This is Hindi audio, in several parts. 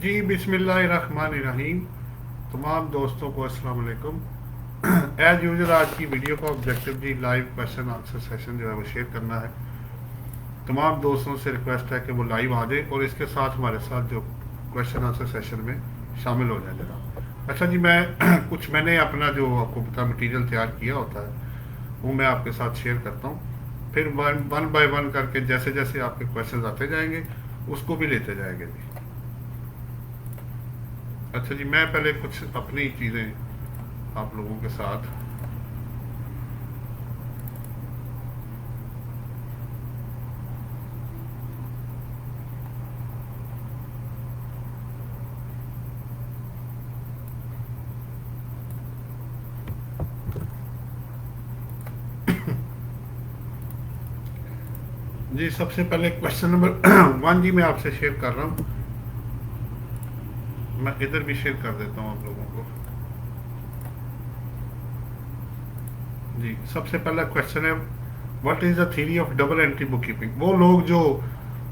जी बिस्मिल्लाहिर्रहमानिर्रहीम। तमाम दोस्तों को अस्सलाम वालेकुम। एज यूजर आज की वीडियो का ऑब्जेक्टिव जी लाइव क्वेश्चन आंसर सेशन जो है वो शेयर करना है। तमाम दोस्तों से रिक्वेस्ट है कि वो लाइव आ जाए और इसके साथ हमारे साथ जो क्वेश्चन आंसर सेशन में शामिल हो जाए जनाब। अच्छा जी, मैं कुछ मैंने अपना जो आपको पता मटीरियल तैयार किया होता है वो मैं आपके साथ शेयर करता हूँ। फिर वन बाय वन करके जैसे जैसे आपके क्वेश्चन आते जाएंगे उसको भी लेते जाएंगे जी। अच्छा जी, मैं पहले कुछ अपनी चीज़ें आप लोगों के साथ। जी सबसे पहले क्वेश्चन नंबर 1 जी मैं आपसे शेयर कर रहा हूँ। मैं इधर भी शेयर कर देता हूँ आप लोगों को। जी सबसे पहला क्वेश्चन है, what is the theory of double entry book keeping. वो लोग जो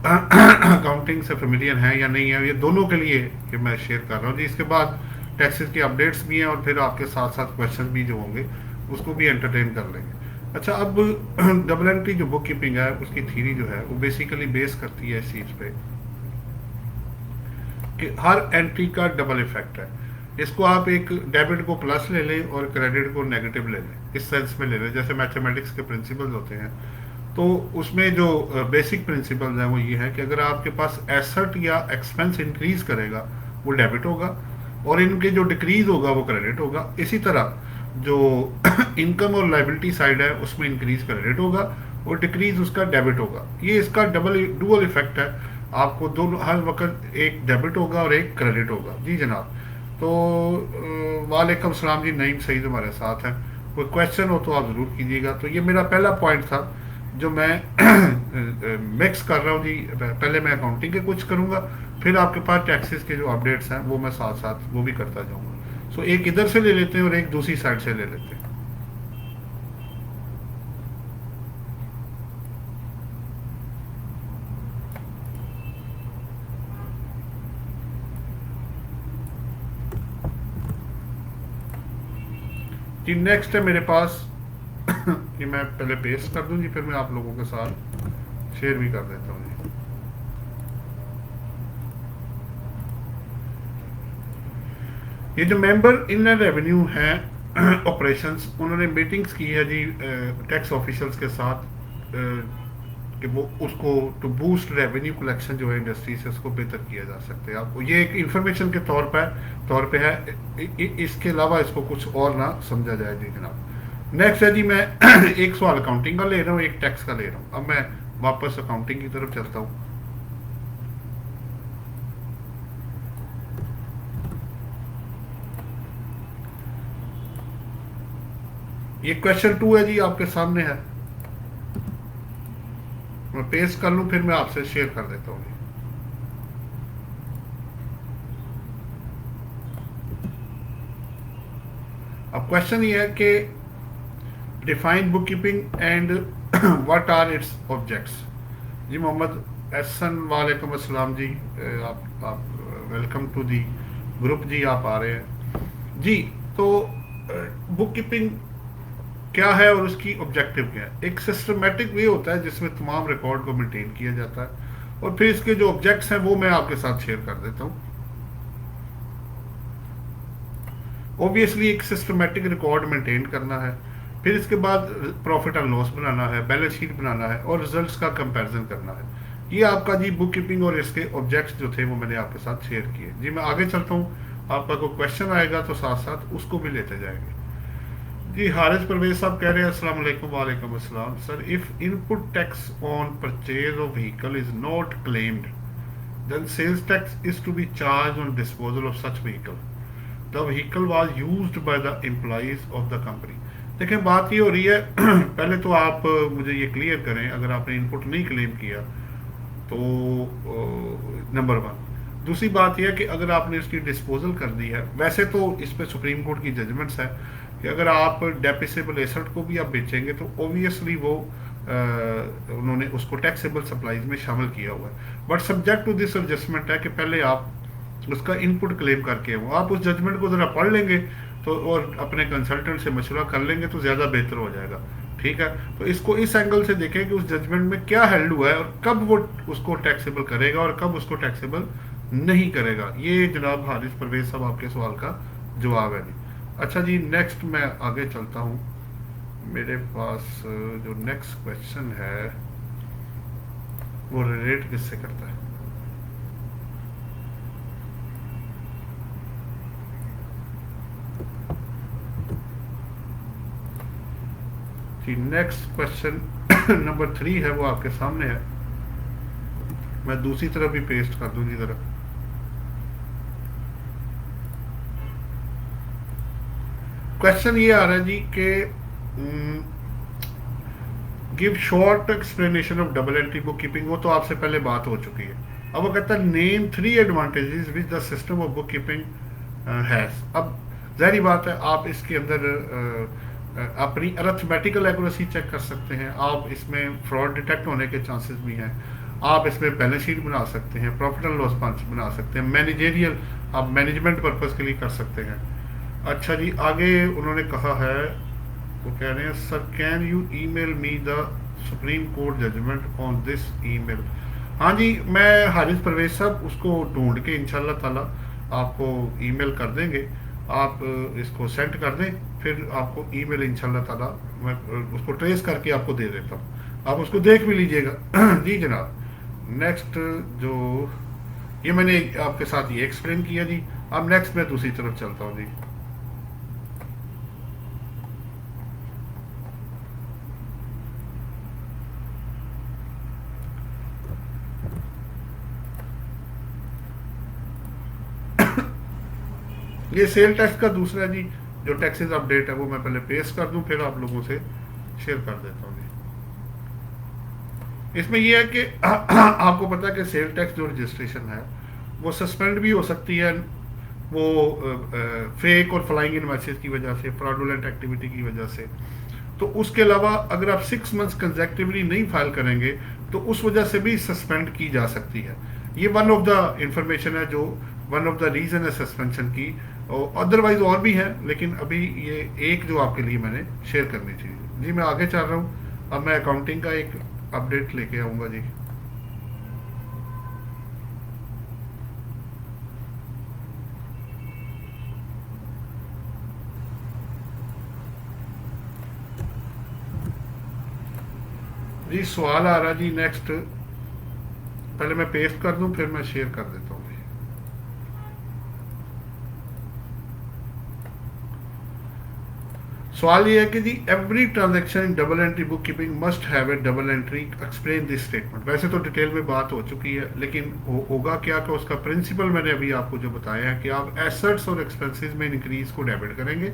अकाउंटिंग से फेमिलियर हैं या नहीं है, ये दोनों के लिए ये मैं शेयर कर रहा हूँ जी। इसके बाद टैक्सेस की अपडेट्स भी हैं और फिर आपके साथ साथ क्वेश्चन भी जो होंगे उसको भी एंटरटेन कर लेंगे। अच्छा, अब डबल एंट्री जो बुक कीपिंग है उसकी थ्योरी जो है वो बेसिकली बेस करती है इस चीज़ पे कि हर एंट्री का डबल इफेक्ट है। इसको आप एक डेबिट को प्लस ले लें और क्रेडिट को नेगेटिव ले लें, इस सेंस में ले लें जैसे मैथमेटिक्स के प्रिंसिपल्स होते हैं। तो उसमें जो बेसिक प्रिंसिपल्स हैं वो ये है कि अगर आपके पास एसेट या एक्सपेंस इंक्रीज करेगा वो डेबिट होगा और इनके जो डिक्रीज होगा वो क्रेडिट होगा। इसी तरह जो इनकम और लाइबिलिटी साइड है उसमें इंक्रीज क्रेडिट होगा और डिक्रीज उसका डेबिट होगा। ये इसका डुअल इफेक्ट है। आपको दोनों हर वक्त एक डेबिट होगा और एक क्रेडिट होगा जी जनाब। तो वालेकुम सलाम जी, नईम सईद हमारे साथ हैं। कोई क्वेश्चन हो तो आप ज़रूर कीजिएगा। तो ये मेरा पहला पॉइंट था जो मैं मिक्स कर रहा हूँ जी। पहले मैं अकाउंटिंग के कुछ करूँगा, फिर आपके पास टैक्सेस के जो अपडेट्स हैं वो मैं साथ साथ वो भी करता जाऊँगा। सो एक इधर से ले लेते हैं और एक दूसरी साइड से ले लेते हैं। जी नेक्स्ट है मेरे पास कि मैं पहले पेस्ट कर दूं जी, फिर मैं आप लोगों के साथ शेयर भी कर देता हूँ जी। ये जो मेंबर इनलैंड रेवेन्यू है ऑपरेशंस, उन्होंने मीटिंग्स की है जी टैक्स ऑफिशियल्स के साथ कि वो उसको टू बूस्ट रेवेन्यू कलेक्शन जो है इंडस्ट्री से उसको बेहतर किया जा सकता है। आपको ये एक इंफॉर्मेशन के तौर पे है। इसके अलावा इसको कुछ और ना समझा जाए जी जनाब। नेक्स्ट है जी, मैं एक सवाल अकाउंटिंग का ले रहा हूँ, एक टैक्स का ले रहा हूँ। अब मैं वापस अकाउंटिंग की तरफ चलता हूँ। ये क्वेश्चन 2 है जी, आपके सामने है। मैं पेस्ट कर लूँ फिर मैं आपसे शेयर कर देता हूँ। अब क्वेश्चन ये है कि define book keeping and what are its objects. जी मोहम्मद एहसन, वालेकुम अस्सलाम जी। आप वेलकम टू दी ग्रुप जी, आप आ रहे हैं जी। तो बुक कीपिंग क्या है और उसकी ऑब्जेक्टिव क्या है। एक सिस्टमेटिक वे होता है जिसमें तमाम रिकॉर्ड को मेंटेन किया जाता है और फिर इसके जो ऑब्जेक्ट्स हैं वो मैं आपके साथ शेयर कर देता हूँ। ऑब्वियसली एक सिस्टमेटिक रिकॉर्ड मेंटेन करना है, फिर इसके बाद प्रॉफिट एंड लॉस बनाना है, बैलेंस शीट बनाना है और रिजल्ट्स का कंपैरिजन करना है। ये आपका जी बुक कीपिंग और इसके ऑब्जेक्ट्स जो थे वो मैंने आपके साथ शेयर किए जी। मैं आगे चलता हूँ, आपका कोई क्वेश्चन आएगा तो साथ साथ उसको भी लेते जाएंगे जी। हारिस परवेज साहब कह रहे हैं अस्सलाम वालेकुम। वालेकुम अस्सलाम sir. If input tax on purchase of vehicle is not claimed then sales tax is to be charged on disposal of such vehicle. The vehicle was used by the employees of the company. देखें बात ये हो रही है पहले तो आप मुझे ये क्लियर करें, अगर आपने इनपुट नहीं क्लेम किया तो नंबर 1। दूसरी बात यह है कि अगर आपने उसकी डिस्पोजल कर दी है, वैसे तो इस पर सुप्रीम कोर्ट की जजमेंट्स है कि अगर आप डेपिसेबल एसेट को भी आप बेचेंगे तो ओबियसली वो उन्होंने उसको टैक्सेबल सप्लाईज में शामिल किया हुआ है। But subject to this adjustment है कि पहले आप उसका इनपुट क्लेम करके वो आप उस जजमेंट को ज़रा पढ़ लेंगे तो, और अपने कंसल्टेंट से मशवरा कर लेंगे तो ज़्यादा बेहतर हो जाएगा। ठीक है, तो इसको इस एंगल से देखें कि उस जजमेंट में क्या हेल्ड हुआ है और कब वो उसको टैक्सेबल करेगा और कब उसको टैक्सेबल नहीं करेगा। ये जनाब हारिस परवेज साहब आपके सवाल का जवाब है जी। अच्छा जी, नेक्स्ट मैं आगे चलता हूँ। मेरे पास जो नेक्स्ट क्वेश्चन है वो रिलेट किससे करता है। जी, नेक्स्ट क्वेश्चन नंबर 3 है, वो आपके सामने है। मैं दूसरी तरफ भी पेस्ट कर दूं जी जरा। क्वेश्चन ये आ रहा है जी कि give short explanation of double entry book keeping. वो तो आपसे पहले बात हो चुकी है। अब वो कहता है name 3 advantages which the system of book keeping has. अब जाहिर बात है आप इसके अंदर अपनी अरिथमेटिकल एक्यूरेसी चेक कर सकते हैं, आप इसमें फ्रॉड डिटेक्ट होने के चांसेस भी हैं, आप इसमें बैलेंस शीट बना सकते हैं, प्रॉफिट एंड लॉस बना सकते हैं, मैनेजेरियल आप मैनेजमेंट पर्पज़ के लिए कर सकते हैं। अच्छा जी, आगे उन्होंने कहा है, वो कह रहे हैं sir can you email me the supreme court judgment on this email. हाँ जी, मैं हारिस परवेज साहब उसको ढूंढ के इंशाल्लाह ताला आपको ईमेल कर देंगे। आप इसको सेंड कर दें, फिर आपको ईमेल इंशाल्लाह ताला मैं उसको ट्रेस करके आपको दे देता हूँ, आप उसको देख भी लीजिएगा। जी जनाब, नेक्स्ट जो ये मैंने आपके साथ ये एक्सप्लेन किया जी। अब नेक्स्ट मैं दूसरी तरफ चलता हूँ जी। ये सेल टैक्स का दूसरा जी जो टैक्सेस अपडेट है वो मैं पहले पेश कर दूं, फिर आप लोगों से शेयर कर देता हूँ जी। इसमें यह है कि आपको पता है कि सेल टैक्स जो रजिस्ट्रेशन है वो सस्पेंड भी हो सकती है, वो फेक और फ्लाइंग इनवॉइसेस की वजह से, फ्रॉडुलेंट एक्टिविटी की वजह से। तो उसके अलावा अगर आप 6 मंथ्स कंसेक्टिवली नहीं फाइल करेंगे तो उस वजह से भी सस्पेंड की जा सकती है। ये वन ऑफ द इंफॉर्मेशन है, जो वन ऑफ द रीज़न है सस्पेंशन की, और अदरवाइज और भी है, लेकिन अभी ये एक जो आपके लिए मैंने शेयर करनी चाहिए जी। मैं आगे चल रहा हूँ, अब मैं अकाउंटिंग का एक अपडेट लेके आऊँगा जी। जी सवाल आ रहा जी नेक्स्ट, पहले मैं पेस्ट कर दूं फिर मैं शेयर कर देता हूँ। सवाल ये है कि जी every transaction in double entry book keeping must have a double entry explain this statement. वैसे तो डिटेल में बात हो चुकी है, लेकिन होगा क्या कि उसका प्रिंसिपल मैंने अभी आपको जो बताया है कि आप एसेट्स और एक्सपेंसेस में इंक्रीज को डेबिट करेंगे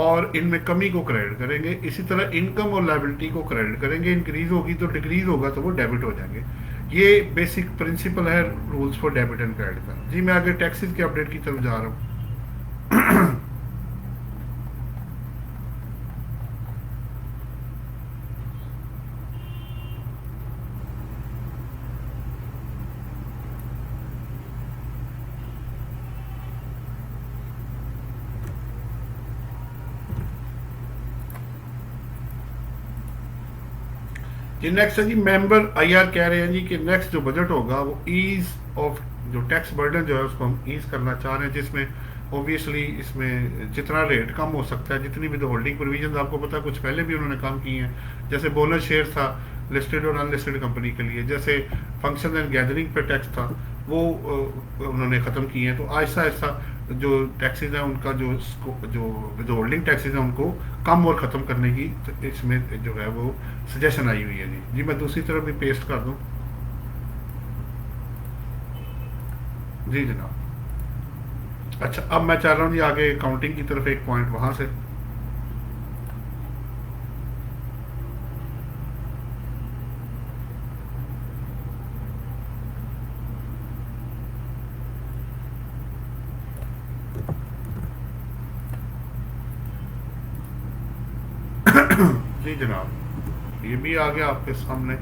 और इनमें कमी को क्रेडिट करेंगे। इसी तरह इनकम और लायबिलिटी को क्रेडिट करेंगे, इंक्रीज होगी तो डिक्रीज होगा तो वो डेबिट हो जाएंगे। ये बेसिक प्रिंसिपल है rules for debit and credit का जी। मैं आगे टैक्सेस के अपडेट की तरफ जा रहा हूँ। जी नेक्स्ट है जी मेंबर आईआर कह रहे हैं जी कि नेक्स्ट जो बजट होगा वो ईज ऑफ जो टैक्स बर्डन जो है उसको हम ईज करना चाह रहे हैं, जिसमें ऑब्वियसली इसमें जितना रेट कम हो सकता है, जितनी भी तो होल्डिंग प्रोविजन आपको पता है कुछ पहले भी उन्होंने काम किए हैं, जैसे बोनस शेयर था लिस्टेड और अनलिस्टेड कंपनी के लिए, जैसे फंक्शन एंड गैदरिंग पे टैक्स था वो उन्होंने ख़त्म किए हैं। तो आहिस्ता आहिस्ता जो टैक्सेस हैं उनका जो जो होल्डिंग टैक्सेस हैं उनको कम और ख़त्म करने की इसमें जो है वो सजेशन आई हुई है जी। जी मैं दूसरी तरफ भी पेस्ट कर दूं। जी जनाब। अच्छा, अब मैं चाह रहा हूँ जी आगे काउंटिंग की तरफ एक पॉइंट वहाँ से। जी जनाब, ये भी आ गया आपके सामने,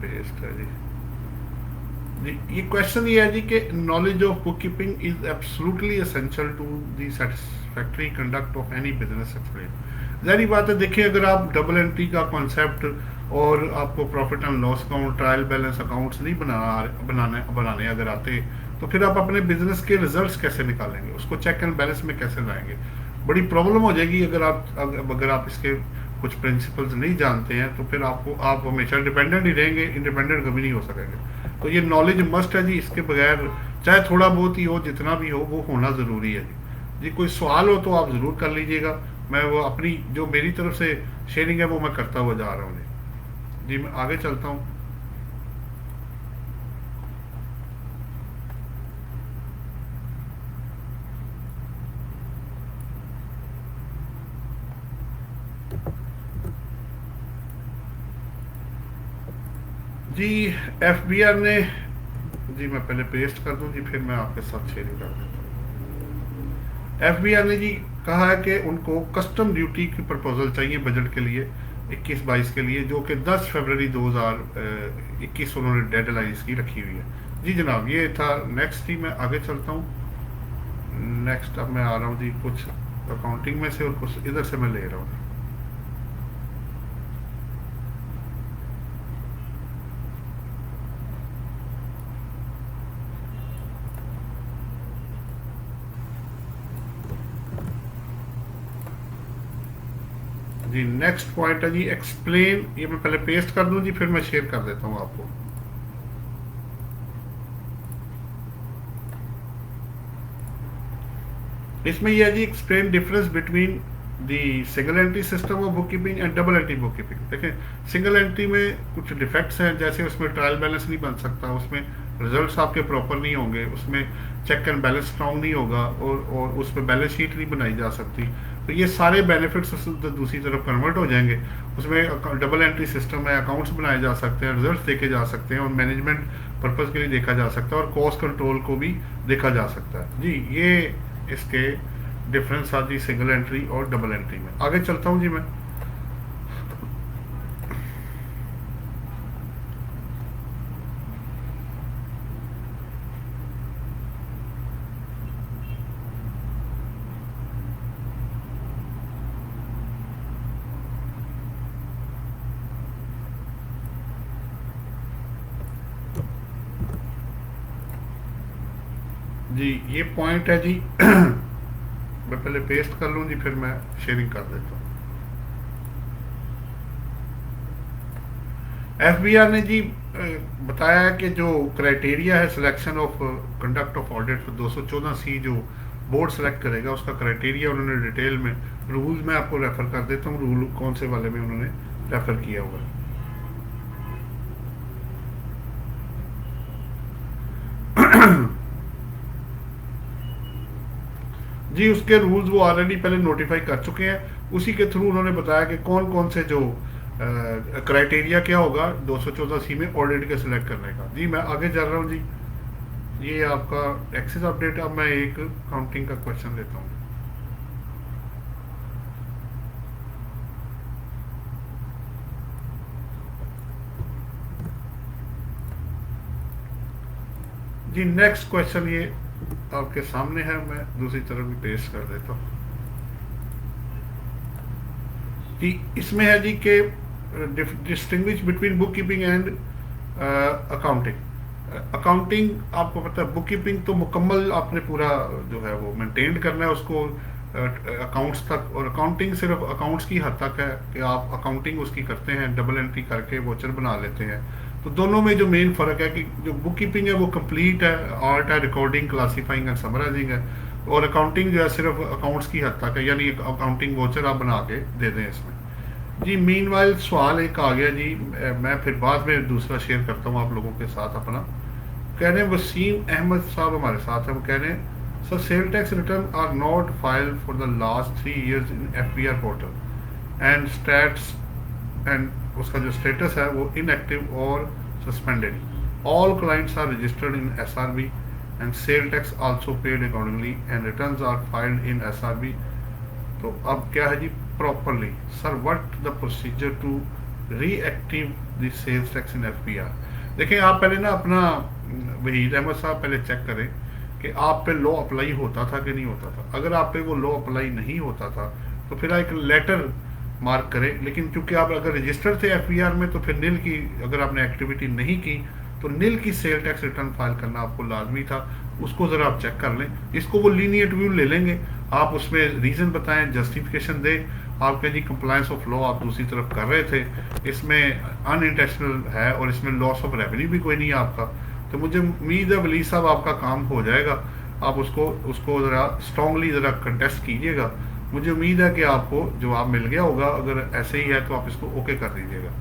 पेस्ट है जी। जी, ये क्वेश्चन ये है जी कि knowledge of book keeping is absolutely essential to the satisfactory conduct of any business explain. जारी बात है, देखिए अगर आप डबल एंट्री का कॉन्सेप्ट और आपको profit and loss account, trial balance accounts नहीं बनाने अगर आते, तो फिर आप अपने बिजनेस के रिजल्ट्स कैसे निकालेंगे, उसको चेक एंड बैलेंस में कैसे लाएंगे? बड़ी प्रॉब्लम हो जाएगी अगर आप इसके कुछ प्रिंसिपल्स नहीं जानते हैं, तो फिर आप हमेशा डिपेंडेंट ही रहेंगे, इंडिपेंडेंट कभी नहीं हो सकेंगे। तो ये नॉलेज मस्ट है जी, इसके बगैर चाहे थोड़ा बहुत ही हो, जितना भी हो, वो होना ज़रूरी है जी। कोई सवाल हो तो आप ज़रूर कर लीजिएगा, मैं वो अपनी जो मेरी तरफ से शेयरिंग है वो मैं करता हुआ जा रहा हूँ जी। मैं आगे चलता हूँ। जी, एफबीआर ने, जी मैं पहले पेस्ट कर दूं जी, फिर मैं आपके साथ शेयरिंग कर देता हूँ। एफबीआर ने जी कहा है कि उनको कस्टम ड्यूटी की प्रपोजल चाहिए बजट के लिए 21-22 के लिए, जो कि 10 फरवरी 2021 उन्होंने डेडलाइन इसकी रखी हुई है जी जनाब। ये था नेक्स्ट ही, मैं आगे चलता हूँ। नेक्स्ट अब मैं आ रहा हूँ जी कुछ अकाउंटिंग में से और कुछ इधर से मैं ले रहा हूँ। जी नेक्स्ट पॉइंट है जी एक्सप्लेन, ये मैं पहले पेस्ट कर दूं जी, फिर मैं शेयर कर देता हूं आपको। इसमें यह है जी explain difference between the single entry system of book keeping and double entry book keeping. देखें सिंगल एंट्री में कुछ डिफेक्ट्स हैं, जैसे उसमें ट्रायल बैलेंस नहीं बन सकता, उसमें रिजल्ट्स आपके प्रॉपर नहीं होंगे, उसमें चेक एंड बैलेंस स्ट्रांग नहीं होगा, और उस पर बैलेंस शीट नहीं बनाई जा सकती। तो ये सारे बेनिफिट्स दूसरी तरफ कन्वर्ट हो जाएंगे। उसमें डबल एंट्री सिस्टम है, अकाउंट्स बनाए जा सकते हैं, रिजल्ट्स देखे जा सकते हैं, और मैनेजमेंट पर्पज़ के लिए देखा जा सकता है, और कॉस्ट कंट्रोल को भी देखा जा सकता है जी। ये इसके डिफरेंस आ जी सिंगल एंट्री और डबल एंट्री में। आगे चलता हूँ जी मैं। जी ये पॉइंट है जी मैं पहले पेस्ट कर लूँ जी, फिर मैं शेयरिंग कर देता हूँ। एफबीआर ने जी बताया है कि जो क्राइटेरिया है selection of conduct of audit 214C जो बोर्ड सेलेक्ट करेगा, उसका क्राइटेरिया उन्होंने डिटेल में, रूल मैं आपको रेफर कर देता हूँ, रूल कौन से वाले में उन्होंने रेफर किया हुआ है। जी उसके रूल्स वो ऑलरेडी पहले नोटिफाई कर चुके हैं, उसी के थ्रू उन्होंने बताया कि कौन कौन से जो क्राइटेरिया क्या होगा 214C में ऑडिट के सिलेक्ट करने का। जी मैं आगे चल रहा हूँ जी। ये आपका एक्सेस अपडेट। अब मैं एक काउंटिंग का क्वेश्चन लेता हूँ। जी नेक्स्ट क्वेश्चन ये आपके सामने है, मैं दूसरी तरफ भी पेश कर देता हूँ कि इसमें है जी के distinguish between book keeping and accounting. Accounting आपको पता है, बुक कीपिंग तो मुकम्मल आपने पूरा जो है वो मेंटेन करना है उसको अकाउंट्स तक, और अकाउंटिंग सिर्फ अकाउंट्स की हद तक है कि आप अकाउंटिंग उसकी करते हैं, डबल एंट्री करके वोचर बना लेते हैं। तो दोनों में जो मेन फ़र्क है कि जो बुक कीपिंग है वो कंप्लीट है, आर्ट है, रिकॉर्डिंग, क्लासीफाइंग एंड समराइजिंग है, और अकाउंटिंग जो है सिर्फ अकाउंट्स की हद तक है, यानी अकाउंटिंग वोचर आप बना के दे दें इसमें। जी मीनवाइल सवाल एक आ गया जी, मैं फिर बाद में दूसरा शेयर करता हूँ आप लोगों के साथ अपना। कह रहे हैं वसीम अहमद साहब हमारे साथ हैं, वो कह रहे हैं sir sale tax return are not filed for the last 3 years in FBR portal and stats, and उसका जो स्टेटस है वो इनएक्टिव और suspended. All clients are registered in SRB and sale tax also paid accordingly and returns are filed in SRB. तो अब क्या है जी properly sir what the procedure to reactive the sales tax in FBR. देखिए आप पहले ना अपना वहीद अहमद साहब पहले चेक करें कि आप पे लॉ अप्लाई होता था कि नहीं होता था। अगर आप पे वो लॉ अप्लाई नहीं होता था तो फिर एक लेटर मार्क करें। लेकिन क्योंकि आप अगर रजिस्टर्ड थे एफईआर में तो फिर नील की, अगर आपने एक्टिविटी नहीं की तो नील की सेल टैक्स रिटर्न फाइल करना आपको लाजमी था। उसको ज़रा आप चेक कर लें। इसको वो लीनियंट व्यू ले लेंगे, आप उसमें रीज़न बताएं, जस्टिफिकेशन दें। आप कहें जी कंप्लायंस ऑफ लॉ आप दूसरी तरफ कर रहे थे, इसमें अनइंटेंशनल है और इसमें लॉस ऑफ रेवेन्यू भी कोई नहीं है आपका। तो मुझे उम्मीद है वली साहब आपका काम हो जाएगा। आप उसको उसको ज़रा स्ट्रांगली ज़रा कंटेस्ट कीजिएगा। मुझे उम्मीद है कि आपको जवाब मिल गया होगा। अगर ऐसे ही है तो आप इसको ओके कर दीजिएगा।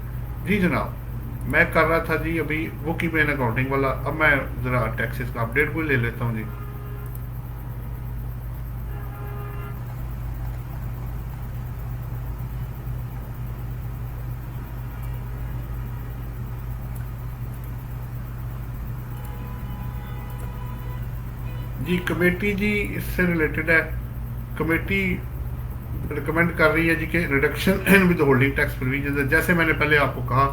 जी जनाब, मैं कर रहा था जी अभी बुक कीपिंग अकाउंटिंग वाला। अब मैं ज़रा टैक्सेस का अपडेट को ले लेता हूँ जी। जी कमेटी जी इससे रिलेटेड है। कमेटी रिकमेंड कर रही है जी कि reduction in with holding tax provision, जैसे मैंने पहले आपको कहा।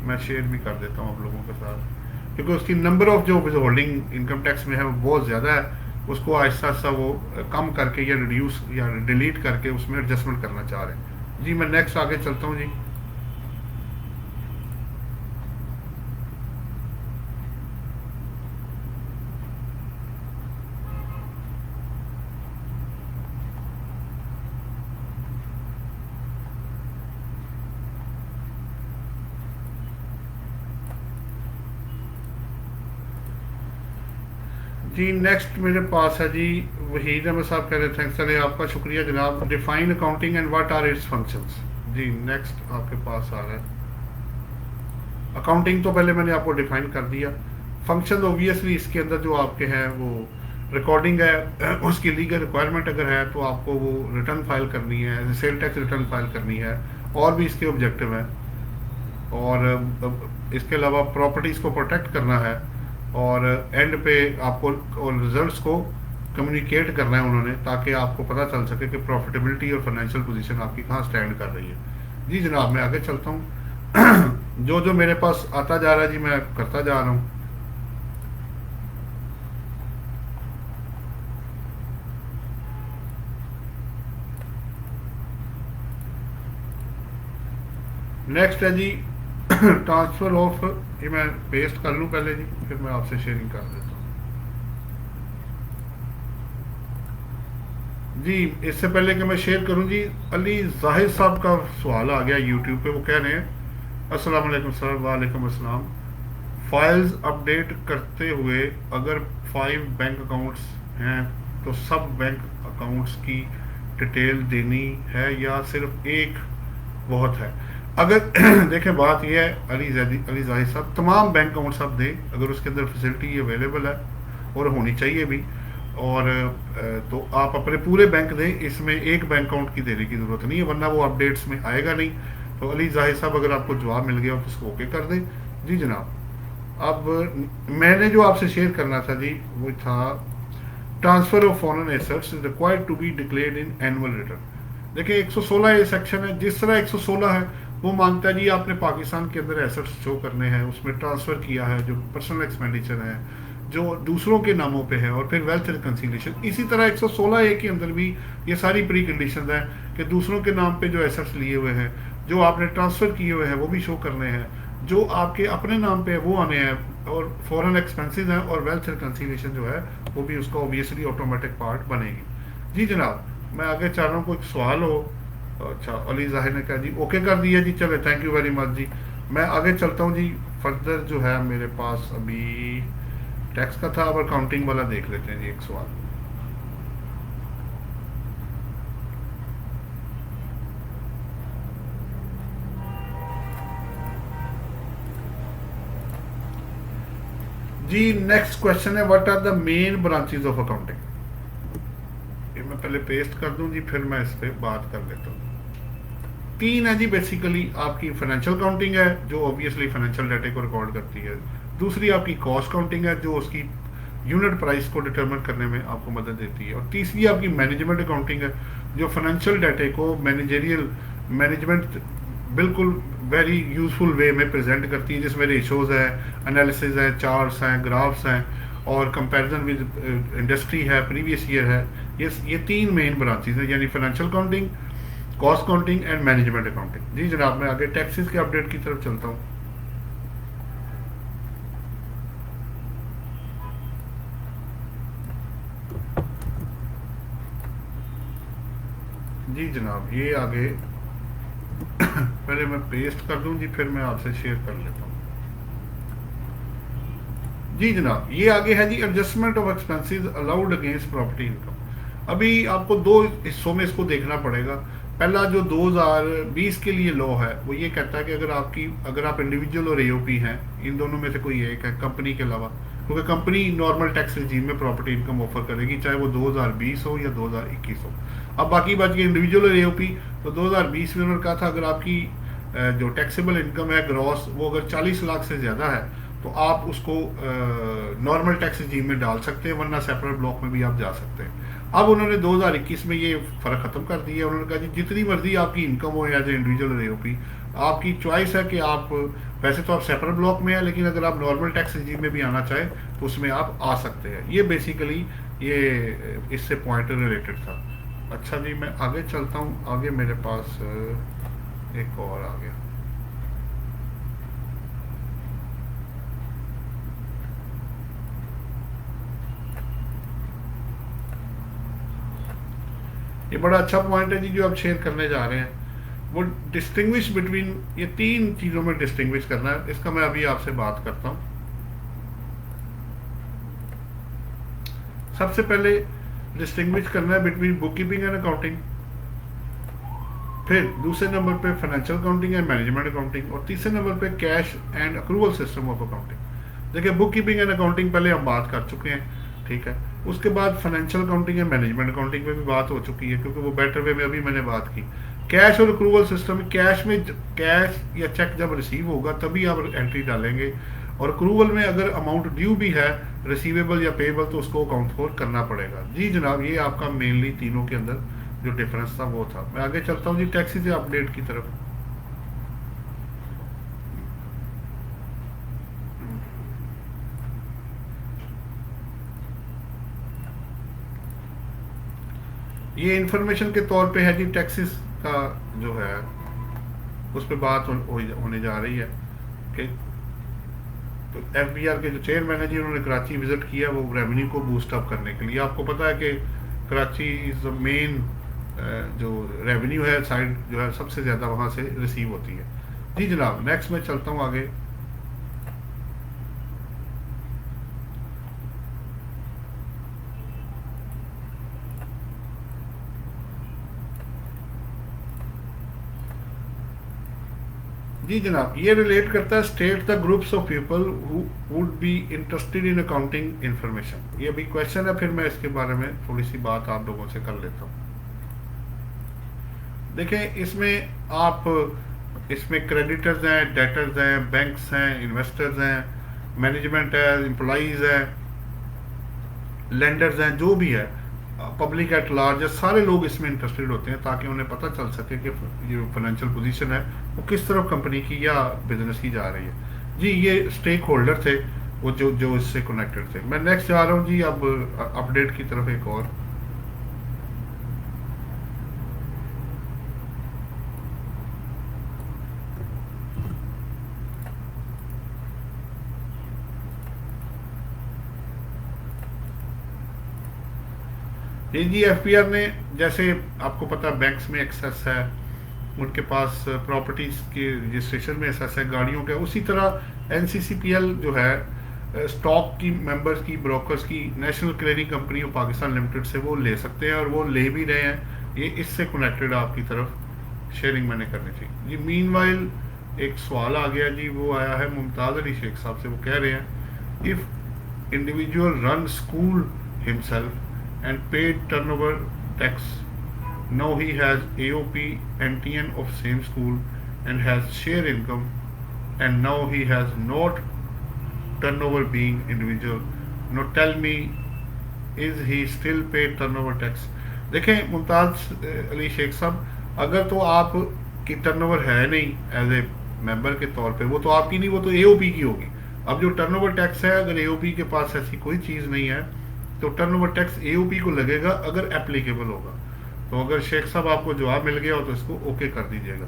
मैं शेयर भी कर देता हूँ आप लोगों के साथ, क्योंकि उसकी नंबर ऑफ जो विद होल्डिंग इनकम टैक्स में है वो बहुत ज़्यादा है। उसको आहिस्ता आहिस्ता वो कम करके या रिड्यूस या डिलीट करके उसमें एडजस्टमेंट करना चाह रहे हैं जी। मैं नेक्स्ट आगे चलता हूँ जी। जी नेक्स्ट मेरे पास है जी वहीद अहमद साहब कह रहे थे चले आपका शुक्रिया जनाब। Define accounting and what are its functions. जी नेक्स्ट आपके पास आ रहा है। अकाउंटिंग तो पहले मैंने आपको डिफाइन कर दिया। फंक्शन ऑब्वियसली इसके अंदर जो आपके हैं वो रिकॉर्डिंग है। उसकी लीगल रिक्वायरमेंट अगर है तो आपको वो रिटर्न फाइल करनी है, सेल टैक्स रिटर्न फाइल करनी है। और भी इसके ऑब्जेक्टिव हैं। और इसके अलावा प्रॉपर्टीज़ को प्रोटेक्ट करना है। और एंड पे आपको और रिजल्ट्स को कम्युनिकेट करना है उन्होंने, ताकि आपको पता चल सके कि प्रॉफिटेबिलिटी और फाइनेंशियल पोजीशन आपकी कहाँ स्टैंड कर रही है। जी जनाब मैं आगे चलता हूँ। जो जो मेरे पास आता जा रहा है जी मैं करता जा रहा हूँ। नेक्स्ट है जी ट्रांसफ़र ऑफ, ये मैं पेस्ट कर लूँ पहले जी, फिर मैं आपसे शेयरिंग कर देता हूँ। जी इससे पहले कि मैं शेयर करूं जी, अली जाहिर साहब का सवाल आ गया यूट्यूब पे। वो कह रहे हैं अस्सलाम वालेकुम सर। वालेकुम अस्सलाम। फाइल्स अपडेट करते हुए अगर 5 बैंक अकाउंट्स हैं तो सब बैंक अकाउंट्स की डिटेल देनी है या सिर्फ एक बहुत है? अगर देखें बात यह है अली जाहिर साहब, तमाम बैंक अकाउंट्स आप दें अगर उसके अंदर फैसिलिटी अवेलेबल है और होनी चाहिए भी। और तो आप अपने पूरे बैंक दें, इसमें एक बैंक अकाउंट की देने की ज़रूरत नहीं है, वरना वो अपडेट्स में आएगा नहीं। तो अली जाहिर साहब अगर आपको जवाब मिल गया हो तो उसको ओके कर दें। जी जनाब, अब मैंने जो आपसे शेयर करना था जी वो था transfer of foreign assets is required to be declared in annual return. देखिए 116 ये सेक्शन है। जिस तरह 116 है वो मांगता है जी आपने पाकिस्तान के अंदर एसेट्स शो करने हैं, उसमें ट्रांसफ़र किया है जो पर्सनल एक्सपेंडिचर है जो दूसरों के नामों पे है, और फिर वेल्थ रिकन्सिलिएशन। इसी तरह 116 ए के अंदर भी ये सारी प्री कंडीशन हैं कि दूसरों के नाम पे जो एसेट्स लिए हुए हैं, जो आपने ट्रांसफ़र किए हुए हैं वो भी शो करने हैं, जो आपके अपने नाम पे है वो आने हैं, और फॉरेन एक्सपेंसेस हैं, और वेल्थ रिकन्सिलिएशन जो है वो भी उसका ऑब्वियसली ऑटोमेटिक पार्ट बनेगी। जी जनाब मैं आगे चाह रहा हूँ, कोई सवाल हो? अच्छा अली जाहिर ने कहा जी ओके कर दिया जी, चले थैंक यू वेरी मच जी। मैं आगे चलता हूँ जी। फर्दर जो है मेरे पास अभी टैक्स का था, अब अकाउंटिंग वाला देख लेते हैं जी एक सवाल। जी नेक्स्ट क्वेश्चन है what are the main branches of accounting. ये मैं पहले पेस्ट कर दूं जी, फिर मैं इस पर बात कर लेता हूँ। 3 है जी बेसिकली। आपकी फाइनेंशियल काउंटिंग है जो ऑब्वियसली फाइनेंशियल डाटा को रिकॉर्ड करती है। दूसरी आपकी कॉस्ट काउंटिंग है जो उसकी यूनिट प्राइस को डिटरमिन करने में आपको मदद देती है। और तीसरी आपकी मैनेजमेंट अकाउंटिंग है जो फाइनेंशियल डाटा को मैनेजरियल मैनेजमेंट बिल्कुल वेरी यूज़फुल वे में प्रेजेंट करती है, जिसमें रेशोज़ है, एनालिसिस है, चार्ट्स हैं, ग्राफ्स हैं, और कंपैरिजन विद इंडस्ट्री है, प्रीवियस ईयर है। ये तीन मेन ब्रांचेज हैं, यानी financial accounting, cost accounting and management accounting. जी जनाब, मैं आगे टैक्सेस के अपडेट की तरफ चलता हूँ। जी जनाब, ये आगे पहले मैं पेस्ट कर दूं जी, फिर मैं आपसे शेयर कर लेता हूँ। जी जनाब, ये आगे है जी, adjustment of expenses allowed against property income. अभी आपको दो हिस्सों में इसको देखना पड़ेगा। पहला जो 2020 के लिए लॉ है वो ये कहता है कि अगर आप इंडिविजुअल और एओपी हैं, इन दोनों में से कोई एक है कंपनी के अलावा, क्योंकि कंपनी नॉर्मल टैक्स रिजीम में प्रॉपर्टी इनकम ऑफर करेगी, चाहे वो 2020 हो या 2021 हो। अब बाकी बात ये इंडिविजुअल और एओपी, तो 2020 में उन्होंने कहा था अगर आपकी जो टैक्सेबल इनकम है ग्रॉस, वो अगर 40 लाख से ज़्यादा है तो आप उसको नॉर्मल टैक्स रिजीम में डाल सकते हैं, वरना सेपरेट ब्लॉक में भी आप जा सकते हैं। अब उन्होंने 2021 में ये फ़र्क ख़त्म कर दिया। उन्होंने कहा जी जितनी मर्जी आपकी इनकम हो एज ए इंडिविजुअल एओपी, आपकी चॉइस है कि आप, वैसे तो आप सेपरेट ब्लॉक में है, लेकिन अगर आप नॉर्मल टैक्स रिजीम में भी आना चाहें तो उसमें आप आ सकते हैं। ये बेसिकली ये इससे पॉइंट रिलेटेड था। अच्छा जी, मैं आगे चलता हूँ। आगे मेरे पास एक और आ गया। ये बड़ा अच्छा पॉइंट है जी जो आप शेयर करने जा रहे हैं। वो डिस्टिंग्विश बिटवीन, ये तीन चीज़ों में डिस्टिंग्विश करना है, इसका मैं अभी आपसे बात करता हूँ। सबसे पहले डिस्टिंग्विश करना है between book keeping and accounting, फिर दूसरे नंबर पे financial accounting and management accounting, और तीसरे नंबर पे cash and accrual system of accounting. देखिए, बुक कीपिंग एंड अकाउंटिंग पहले हम बात कर चुके हैं, ठीक है। उसके बाद financial accounting and management accounting में भी बात हो चुकी है, क्योंकि वो बेटर वे में अभी मैंने बात की। कैश और अक्रूवल सिस्टम, कैश में कैश या चेक जब रिसीव होगा तभी आप एंट्री डालेंगे, और अक्रूवल में अगर अमाउंट ड्यू भी है, रिसीवेबल या पेएबल, तो उसको अकाउंट फॉर करना पड़ेगा। जी जनाब, ये आपका मेनली तीनों के अंदर जो डिफरेंस था वो था। मैं आगे चलता हूँ जी टैक्सी से अपडेट की तरफ। ये इंफॉर्मेशन के तौर पे है जी, टैक्सेस का जो है उस पर बात होने जा रही है कि तो एफबीआर के जो चेयरमैन है जी, उन्होंने कराची विजिट किया वो रेवेन्यू को बूस्ट अप करने के लिए। आपको पता है कि कराची इज़ द मेन जो रेवेन्यू है साइड जो है सबसे ज़्यादा वहाँ से रिसीव होती है। जी जनाब, नेक्स्ट मैं चलता हूँ आगे। जी जनाब, ये रिलेट करता है state the groups of people who would be interested in accounting information. ये अभी क्वेश्चन है, फिर मैं इसके बारे में थोड़ी सी बात आप लोगों से कर लेता हूँ। देखें, इसमें क्रेडिटर्स हैं, डेटर्स हैं, बैंक्स हैं, इन्वेस्टर्स हैं, मैनेजमेंट है, एम्प्लॉइज़ हैं, लेंडर्स हैं, जो भी है, पब्लिक एट लार्ज, सारे लोग इसमें इंटरेस्टेड होते हैं, ताकि उन्हें पता चल सके कि जो फाइनेंशियल पोजीशन है वो किस तरफ कंपनी की या बिजनेस की जा रही है। जी, ये स्टेक होल्डर थे वो जो इससे कनेक्टेड थे। मैं नेक्स्ट जा रहा हूँ जी, अब अपडेट की तरफ एक और। जी जी, एफपीआर ने, जैसे आपको पता है बैंक्स में एक्सेस है, उनके पास प्रॉपर्टीज़ के रजिस्ट्रेशन में एक्सेस है, गाड़ियों का, उसी तरह एनसीसीपीएल जो है स्टॉक की, मेंबर्स की, ब्रोकर्स की, national clearing company of Pakistan limited से वो ले सकते हैं, और वो ले भी रहे हैं। ये इससे कनेक्टेड आपकी तरफ शेयरिंग मैंने करनी थी जी। मीनवाइल एक सवाल आ गया जी, वो आया है मुमताज़ अली शेख साहब से। वो कह रहे हैं, if individual run school himself and paid turnover tax. Now he has AOP NTN of same school and has share income, and now he has not turnover being individual. Now tell me, is he still pay turnover tax? देखें मुमताज़ अली शेख साहब, अगर तो आप कि टर्नओवर है नहीं एज ए मेंबर के तौर पे, वो तो आपकी नहीं, वो तो एओपी की होगी। अब जो टर्नओवर टैक्स है, अगर एओपी के पास ऐसी कोई चीज़ नहीं है तो टर्नओवर टैक्स एओपी को लगेगा अगर एप्लीकेबल होगा। तो अगर शेख साहब आपको जवाब मिल गया हो तो इसको ओके कर दीजिएगा।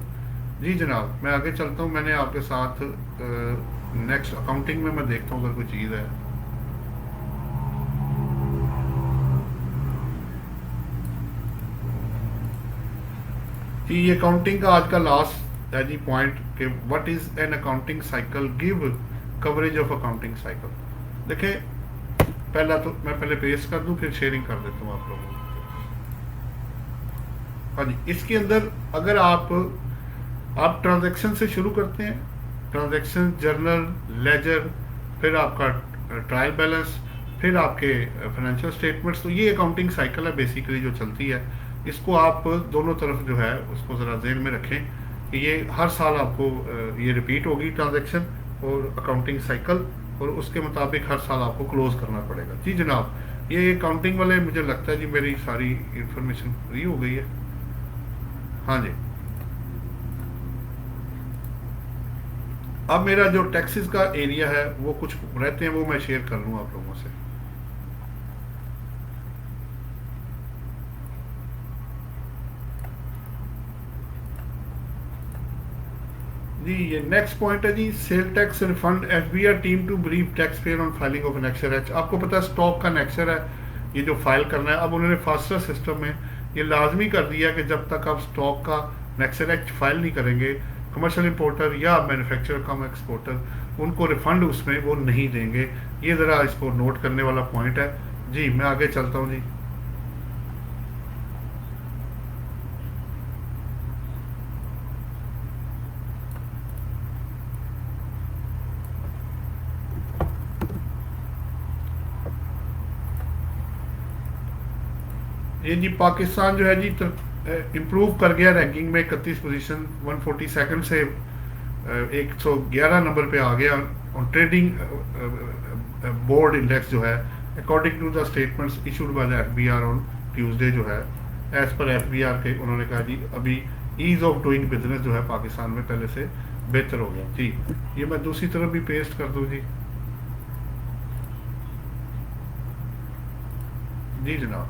जी जनाब, मैं आगे चलता हूँ। मैंने आपके साथ नेक्स्ट अकाउंटिंग में मैं देखता हूँ अगर कोई चीज़ है। जी ये अकाउंटिंग का आज का लास्ट है जी पॉइंट कि what is an accounting cycle, give coverage of accounting cycle. देखिए पहला तो मैं पहले पेश कर दूं फिर शेयरिंग कर देता हूँ आप लोगों को। हाँ जी, इसके अंदर अगर आप ट्रांजैक्शन से शुरू करते हैं, ट्रांजैक्शन जर्नल, लेजर, फिर आपका ट्रायल बैलेंस, फिर आपके फाइनेंशियल स्टेटमेंट्स, तो ये अकाउंटिंग साइकिल है बेसिकली जो चलती है। इसको आप दोनों तरफ जो है उसको ज़रा ज़हन में रखें कि ये हर साल आपको ये रिपीट होगी ट्रांजैक्शन और अकाउंटिंग साइकिल, और उसके मुताबिक हर साल आपको क्लोज करना पड़ेगा। जी जनाब, ये अकाउंटिंग वाले मुझे लगता है जी मेरी सारी इंफॉर्मेशन फ्री हो गई है। हाँ जी, अब मेरा जो टैक्सेस का एरिया है वो कुछ रहते हैं, वो मैं शेयर कर लूँ आप लोगों से। जी ये नेक्स्ट पॉइंट है जी, sale tax refund FBR team to brief tax payer on filing of annexure H. आपको पता है स्टॉक का नेक्सर है ये जो फाइल करना है। अब उन्होंने फास्टर सिस्टम में ये लाजमी कर दिया कि जब तक आप स्टॉक का नेक्सर एच फाइल नहीं करेंगे, कमर्शियल इंपोर्टर या मैन्युफैक्चरर कम एक्सपोर्टर उनको रिफंड उसमें वो नहीं देंगे। ये ज़रा इसको नोट करने वाला पॉइंट है। जी मैं आगे चलता हूँ जी। ये जी पाकिस्तान जो है जी इम्प्रूव कर गया रैंकिंग में, 31 पोजीशन 142 से 111 नंबर पे आ गया। और ट्रेडिंग बोर्ड इंडेक्स जो है according to the statements issued by the FBR on Tuesday जो है, एज पर एफबीआर के उन्होंने कहा जी अभी ईज ऑफ डूइंग बिजनेस जो है पाकिस्तान में पहले से बेहतर हो गया। जी ये मैं दूसरी तरफ भी पेस्ट कर दूँ जी। जी जनाब,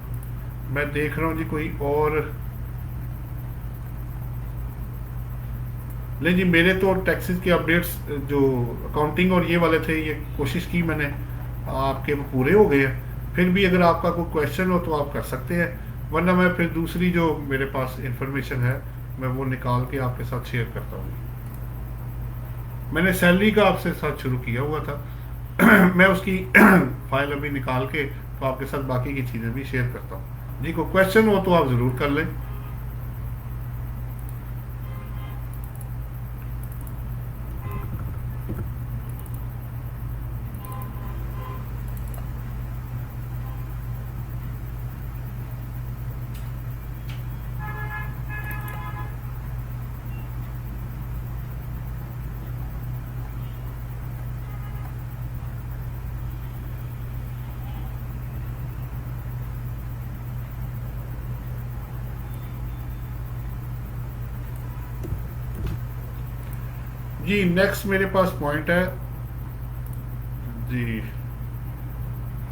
मैं देख रहा हूँ जी कोई और। नहीं जी, मेरे तो टैक्सेस के अपडेट्स जो अकाउंटिंग और ये वाले थे ये कोशिश की मैंने, आपके वो पूरे हो गए हैं। फिर भी अगर आपका कोई क्वेश्चन हो तो आप कर सकते हैं, वरना मैं फिर दूसरी जो मेरे पास इंफॉर्मेशन है मैं वो निकाल के आपके साथ शेयर करता हूँ। मैंने सैलरी का आपसे साथ शुरू किया हुआ था मैं उसकी फाइल अभी निकाल के तो आपके साथ बाकी की चीज़ें भी शेयर करता हूँ। जी कोई क्वेश्चन हो तो आप ज़रूर कर लें। जी नेक्स्ट मेरे पास पॉइंट है जी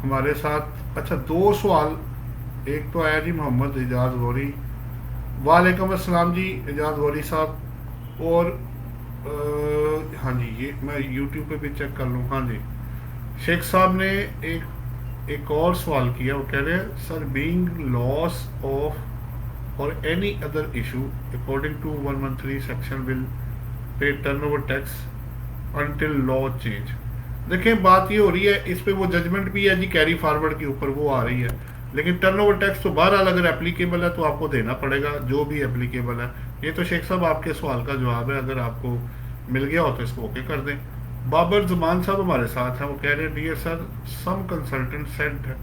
हमारे साथ। अच्छा, दो सवाल। एक तो आया जी मोहम्मद एजाज गौरी, वालेकुम अस्सलाम जी एजाज गौरी साहब। और हाँ जी, ये मैं यूट्यूब पे भी चेक कर लूँ। हाँ जी, शेख साहब ने एक और सवाल किया। वो कह रहे हैं सर, बीइंग लॉस ऑफ और any other issue according to 113 section will pay turnover tax until law change. देखें बात ये हो रही है, इस पे वो जजमेंट भी है जी कैरी फॉरवर्ड के ऊपर वो आ रही है, लेकिन टर्नओवर टैक्स तो बहरहाल अगर एप्लीकेबल है तो आपको देना पड़ेगा जो भी एप्लीकेबल है। ये तो शेख साहब आपके सवाल का जवाब है, अगर आपको मिल गया हो तो इसको ओके कर दें। बाबर जमान साहब हमारे साथ हैं, वो कह रहे हैं dear sir, some consultant said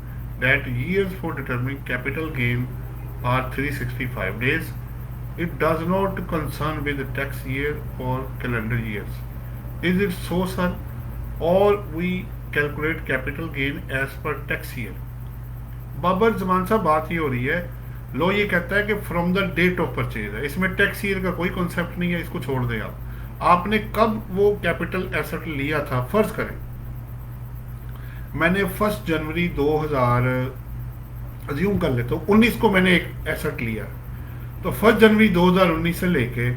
that years for determining capital gain are 365 days. It does not concern with the tax year or calendar years. Is it so, sir? Or we calculate capital gain as per tax year? Babar Zaman साहब, बात ये हो रही है लॉ ये कहता है कि from the date of purchase है, इसमें टैक्स ईयर का कोई कॉन्सेप्ट नहीं है, इसको छोड़ दें आप। आपने कब वो कैपिटल एसेट लिया था, फर्ज करें मैंने 1 जनवरी 2000, अज्यूम कर लेता हूँ 19 को मैंने एक एसेट लिया, तो 1 जनवरी 2019 से लेके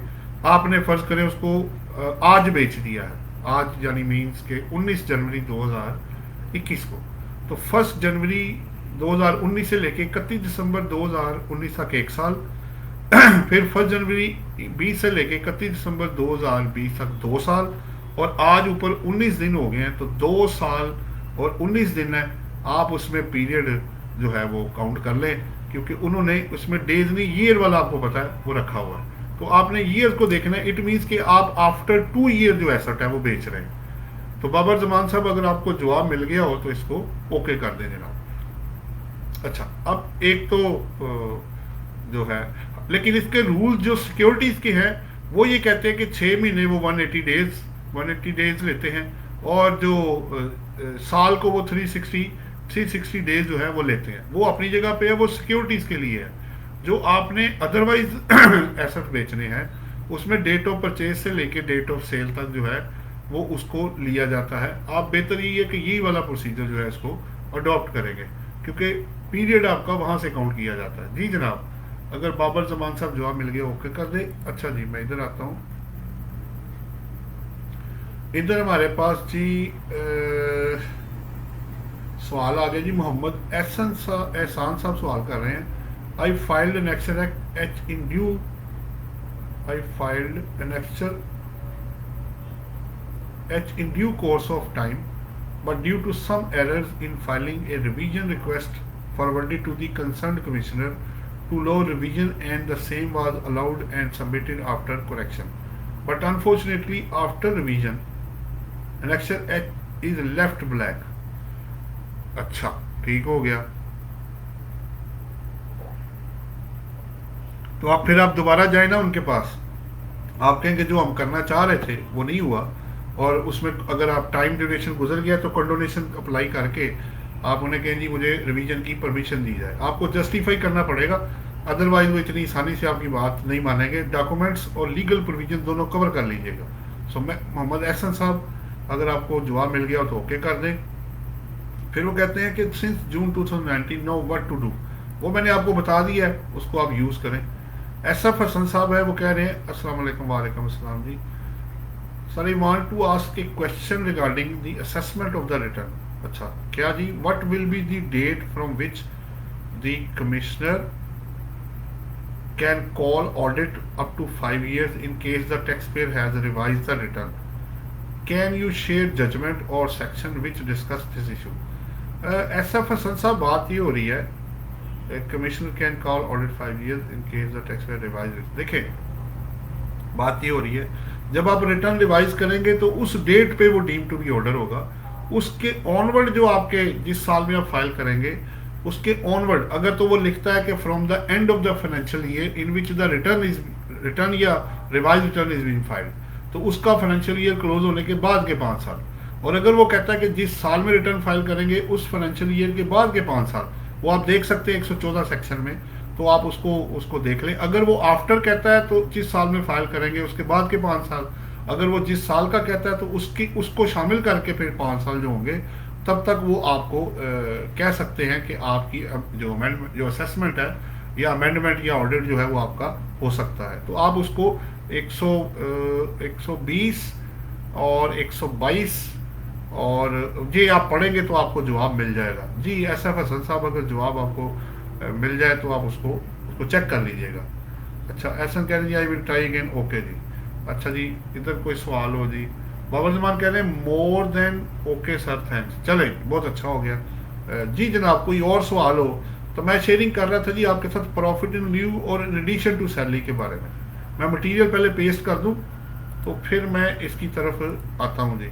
आपने फर्ज करें उसको आज बेच दिया है, आज यानी मीन्स के 19 जनवरी 2021 को, तो 1 जनवरी 2019 से लेके 31 दिसंबर 2019 तक 1 साल, फिर 1 जनवरी 20 से लेके 31 दिसंबर 2020 तक 2 साल, और आज ऊपर 19 दिन हो गए हैं, तो 2 साल और 19 दिन है। आप उसमें पीरियड जो है वो काउंट कर लें, क्योंकि उन्होंने उसमें डेज नहीं ईयर वाला आपको पता है वो रखा हुआ है, तो आपने ईयर को देखना है। इट मीन्स कि आप आफ्टर 2 ईयर जो एसेट है वो बेच रहे हैं। तो बाबर जमान साहब अगर आपको जवाब मिल गया हो तो इसको ओके कर दें जनाब। अच्छा, अब एक तो जो है, लेकिन इसके रूल जो सिक्योरिटीज के हैं वो ये कहते हैं कि 6 महीने वो 180 डेज लेते हैं, और जो साल को वो 360 डेज जो है वो लेते हैं। वो अपनी जगह पे है, वो सिक्योरिटीज के लिए है। जो आपने अदरवाइज एसेट बेचने हैं उसमें डेट ऑफ परचेज से लेके डेट ऑफ सेल तक जो है वो उसको लिया जाता है। आप बेहतर ये है कि यही वाला प्रोसीजर जो है इसको अडॉप्ट करेंगे, क्योंकि पीरियड आपका वहां से काउंट किया जाता है। जी जनाब, अगर बाबर जमान साहब जवाब मिल गया ओके कर दे। अच्छा जी, मैं इधर आता हूँ। इधर हमारे पास जी सवाल आ गया जी, मोहम्मद एहसान साहब सवाल कर रहे हैं। I filed an excel H in due I filed an excel H in due course of time, but due to some errors in filing a revision request forwarded to the concerned commissioner to law revision, and the same was allowed and submitted after correction, but unfortunately after revision an Excel H is left blank। अच्छा, ठीक हो गया। तो आप फिर आप दोबारा जाए ना उनके पास, आप कहेंगे जो हम करना चाह रहे थे वो नहीं हुआ, और उसमें अगर आप टाइम ड्यूरेशन गुजर गया तो कंडोनेशन अप्लाई करके आप उन्हें कहें जी मुझे रिवीजन की परमिशन दी जाए। आपको जस्टिफाई करना पड़ेगा, अदरवाइज वो इतनी आसानी से आपकी बात नहीं मानेंगे। डॉक्यूमेंट्स और लीगल प्रोविजन दोनों कवर कर लीजिएगा। सो मैं मोहम्मद एहसन साहब, अगर आपको जवाब मिल गया तो ओके कर दें। फिर वो कहते हैं कि since June 2019 no what to do, वो मैंने आपको बता दिया है, उसको आप यूज़ करें। एसएफ हसन साहब है, वो कह रहे हैं अस्सलाम वालेकुम। वालेकुम अस्सलाम जी। Sir I want to ask a question regarding the assessment of the return. अच्छा, क्या जी, what will be the date from which the commissioner can call audit up to 5 years in case the taxpayer has revised the return? Can you share judgment or section which discuss this issue? SF Hasan साहब, बात ये हो रही है commissioner can call audit 5 years in case the taxpayer revise it। देखिए, बात ये हो रही है, जब आप रिटर्न रिवाइज करेंगे तो उस डेट पे वो डीम टू बी ऑर्डर होगा। उसके ऑनवर्ड जो आपके जिस साल में आप फाइल करेंगे उसके ऑनवर्ड अगर तो वो लिखता है कि from the end of the financial year in which the return या revise return is being filed, तो उसका फाइनेंशियल ईयर क्लोज होने के बाद के 5 साल। और अगर वो कहता है कि जिस साल में रिटर्न फाइल करेंगे उस फाइनेंशियल ईयर के बाद के 5 साल, वो आप देख सकते हैं 114 सेक्शन में, तो आप उसको देख लें। अगर वो आफ्टर कहता है तो जिस साल में फाइल करेंगे उसके बाद के 5 साल, अगर वो जिस साल का कहता है तो उसको शामिल करके फिर 5 साल जो होंगे, तब तक वो आपको कह सकते हैं कि आपकी जो असेसमेंट है या अमेंडमेंट या ऑडिट जो है वो आपका हो सकता है। तो आप उसको 120 और 122 और ये आप पढ़ेंगे तो आपको जवाब मिल जाएगा। जी एसएफ हसन साहब, अगर जवाब आपको मिल जाए तो आप उसको चेक कर लीजिएगा। अच्छा, ऐसा कह रहे जी I will try again. Okay जी। अच्छा जी, इधर कोई सवाल हो जी? बाबर जमान कह रहे हैं more than okay sir, thanks. चले, बहुत अच्छा हो गया जी जनाब। कोई और सवाल हो तो मैं शेयरिंग कर रहा था जी आपके साथ प्रॉफिट इन ल्यू और इन एडिशन टू सैलरी के बारे में। मैं मटेरियल पहले पेस्ट कर दूं तो फिर मैं इसकी तरफ आता हूं जी।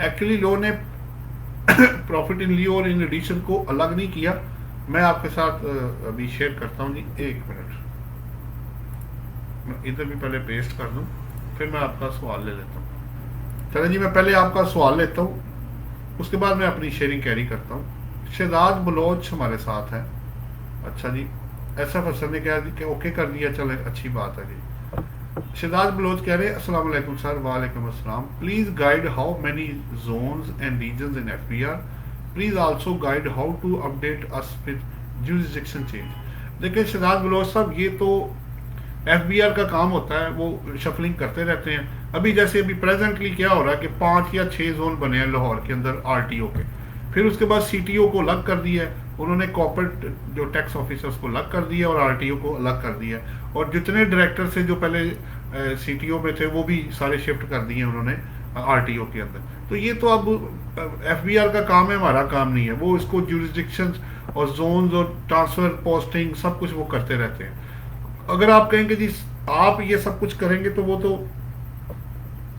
एक्चुअली लॉ ने प्रॉफिट इन लियो और इन एडिशन को अलग नहीं किया, मैं आपके साथ अभी शेयर करता हूँ जी, 1 मिनट। मैं इधर भी पहले पेस्ट कर दूँ, फिर मैं आपका सवाल ले लेता हूँ। चलो जी, मैं पहले आपका सवाल लेता हूँ, उसके बाद मैं अपनी शेयरिंग कैरी करता हूँ। शहजाद बलोच हमारे साथ है। अच्छा जी, ऐसा फसन ने कहा कि ओके कर दिया, चले अच्छी बात है जी। शहजाद बलोच कह रहे हैं अस्सलाम वालेकुम सर। वालेकुम अस्सलाम। Please guide how many zones and regions in FBR. Please also guide how to update us with jurisdiction change. देखिए शहजाद बलोच साहब, ये तो एफबीआर का काम होता है, वो शफलिंग करते रहते हैं। अभी जैसे अभी प्रेजेंटली क्या हो रहा है कि 5 या 6 जोन बने हैं लाहौर के अंदर आरटीओ के। फिर उसके बाद सीटीओ को अलग कर दिया है उन्होंने, कॉर्पोरेट जो टैक्स ऑफिसर्स को अलग कर दिया और आरटीओ को अलग कर दिया। और जितने डायरेक्टर से जो पहले सीटीओ में थे वो भी सारे शिफ्ट कर दिए उन्होंने आरटीओ के अंदर। तो ये तो अब एफबीआर का काम है, हमारा काम नहीं है। वो इसको जुरिसडिक्शन और जोन्स और ट्रांसफर पोस्टिंग सब कुछ वो करते रहते हैं। अगर आप कहेंगे जी आप ये सब कुछ करेंगे तो वो तो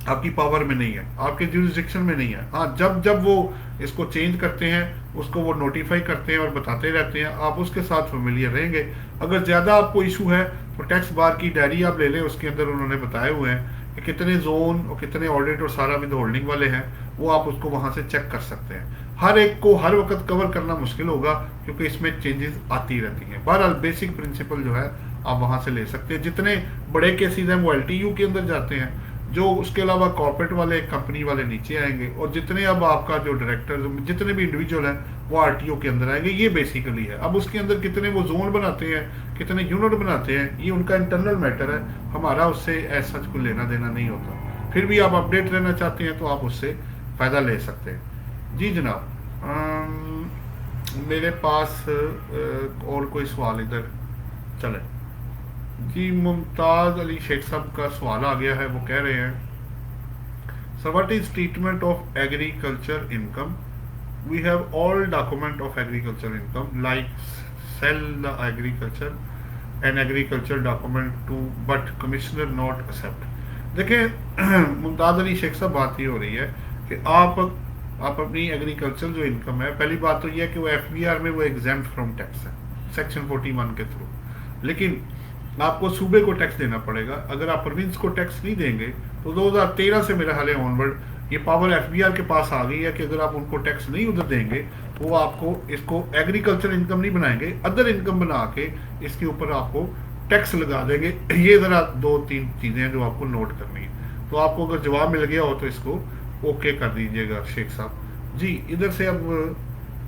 आपकी पावर में नहीं है, आपके जुरिसडिक्शन में नहीं है। हाँ, जब जब वो इसको चेंज करते हैं, उसको वो नोटिफाई करते हैं और बताते रहते हैं, आप उसके साथ फेमिलियर रहेंगे। अगर ज़्यादा आपको इशू है तो टैक्स बार की डायरी आप ले लें, उसके अंदर उन्होंने बताए हुए हैं कि कितने जोन और कितने ऑडिट और सारा विद होल्डिंग वाले हैं, वो आप उसको वहाँ से चेक कर सकते हैं। हर एक को हर वक्त कवर करना मुश्किल होगा क्योंकि इसमें चेंजेस आती रहती हैं। बहरहाल बेसिक प्रिंसिपल जो है आप वहाँ से ले सकते हैं। जितने बड़े केसेज हैं वो एलटीयू के अंदर जाते हैं, जो उसके अलावा कॉर्पोरेट वाले कंपनी वाले नीचे आएंगे, और जितने अब आपका जो डायरेक्टर जितने भी इंडिविजुअल हैं वो आरटीओ के अंदर आएंगे। ये बेसिकली है। अब उसके अंदर कितने वो जोन बनाते हैं, कितने यूनिट बनाते हैं, ये उनका इंटरनल मैटर है, हमारा उससे ऐसा कोई लेना देना नहीं होता। फिर भी आप अपडेट रहना चाहते हैं तो आप उससे फ़ायदा ले सकते हैं। जी जनाब, मेरे पास और कोई सवाल इधर चले जी। मुमताज़ अली शेख साहब का सवाल आ गया है, वो कह रहे हैं sir what is treatment of agriculture income. We have all document of agriculture income like sale the agriculture and agriculture document to but commissioner not accept. देखें मुमताज़ अली शेख साहब, बात ये हो रही है कि आप अपनी एग्रीकल्चर जो इनकम है, पहली बात तो यह है कि वो एफबीआर में वो एग्जेम्प्ट फ्रॉम टैक्स है सेक्शन 41 के थ्रू, लेकिन आपको सूबे को टैक्स देना पड़ेगा। अगर आप प्रोविंस को टैक्स नहीं देंगे तो 2013 से मेरा हाल है ऑनवर्ड ये पावर एफबीआर के पास आ गई है कि अगर आप उनको टैक्स नहीं उधर देंगे तो वो आपको इसको एग्रीकल्चर इनकम नहीं बनाएंगे, अदर इनकम बना के इसके ऊपर आपको टैक्स लगा देंगे। ये ज़रा 2-3 चीज़ें हैं जो आपको नोट करनी है। तो आपको अगर जवाब मिल गया हो तो इसको ओके कर दीजिएगा शेख साहब जी। इधर से अब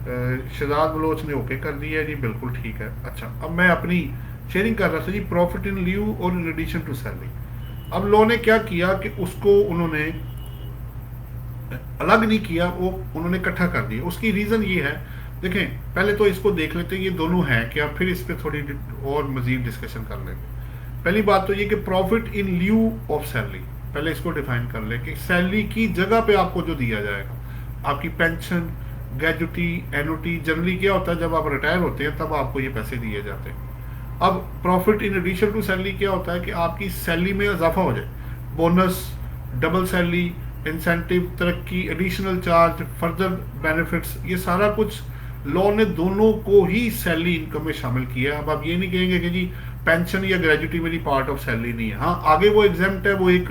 शहजाद बलोच ने ओके कर दिया है जी, बिल्कुल ठीक है। अच्छा, अब मैं अपनी शेयरिंग कर रहा था जी, प्रॉफिट इन लीव और इन एडिशन टू सैलरी। अब लोगों ने क्या किया कि उसको उन्होंने अलग नहीं किया, वो उन्होंने इकट्ठा कर दिया। उसकी रीज़न ये है, देखें पहले तो इसको देख लेते हैं ये दोनों हैं क्या, फिर इस पर थोड़ी और मजीद डिस्कशन कर लेंगे। पहली बात तो ये कि profit in leave of salary, पहले इसको डिफाइन कर ले कि सैलरी की जगह पे आपको जो दिया जाएगा, आपकी पेंशन, ग्रेजुटी, एनुटी, जनरली क्या होता है जब आप रिटायर होते हैं तब आपको ये पैसे दिए जाते हैं। अब profit in addition to salary क्या होता है कि आपकी सैलरी में इजाफा हो जाए, बोनस, डबल सैलरी, इंसेंटिव, तरक्की, एडिशनल चार्ज, फर्दर बेनिफिट्स, ये सारा कुछ लॉ ने दोनों को ही सैलरी इनकम में शामिल किया है। अब आप ये नहीं कहेंगे कि जी पेंशन या ग्रेजुटी मेरी पार्ट ऑफ सैलरी नहीं है। हाँ, आगे वो एग्जेम्प्ट है, वो एक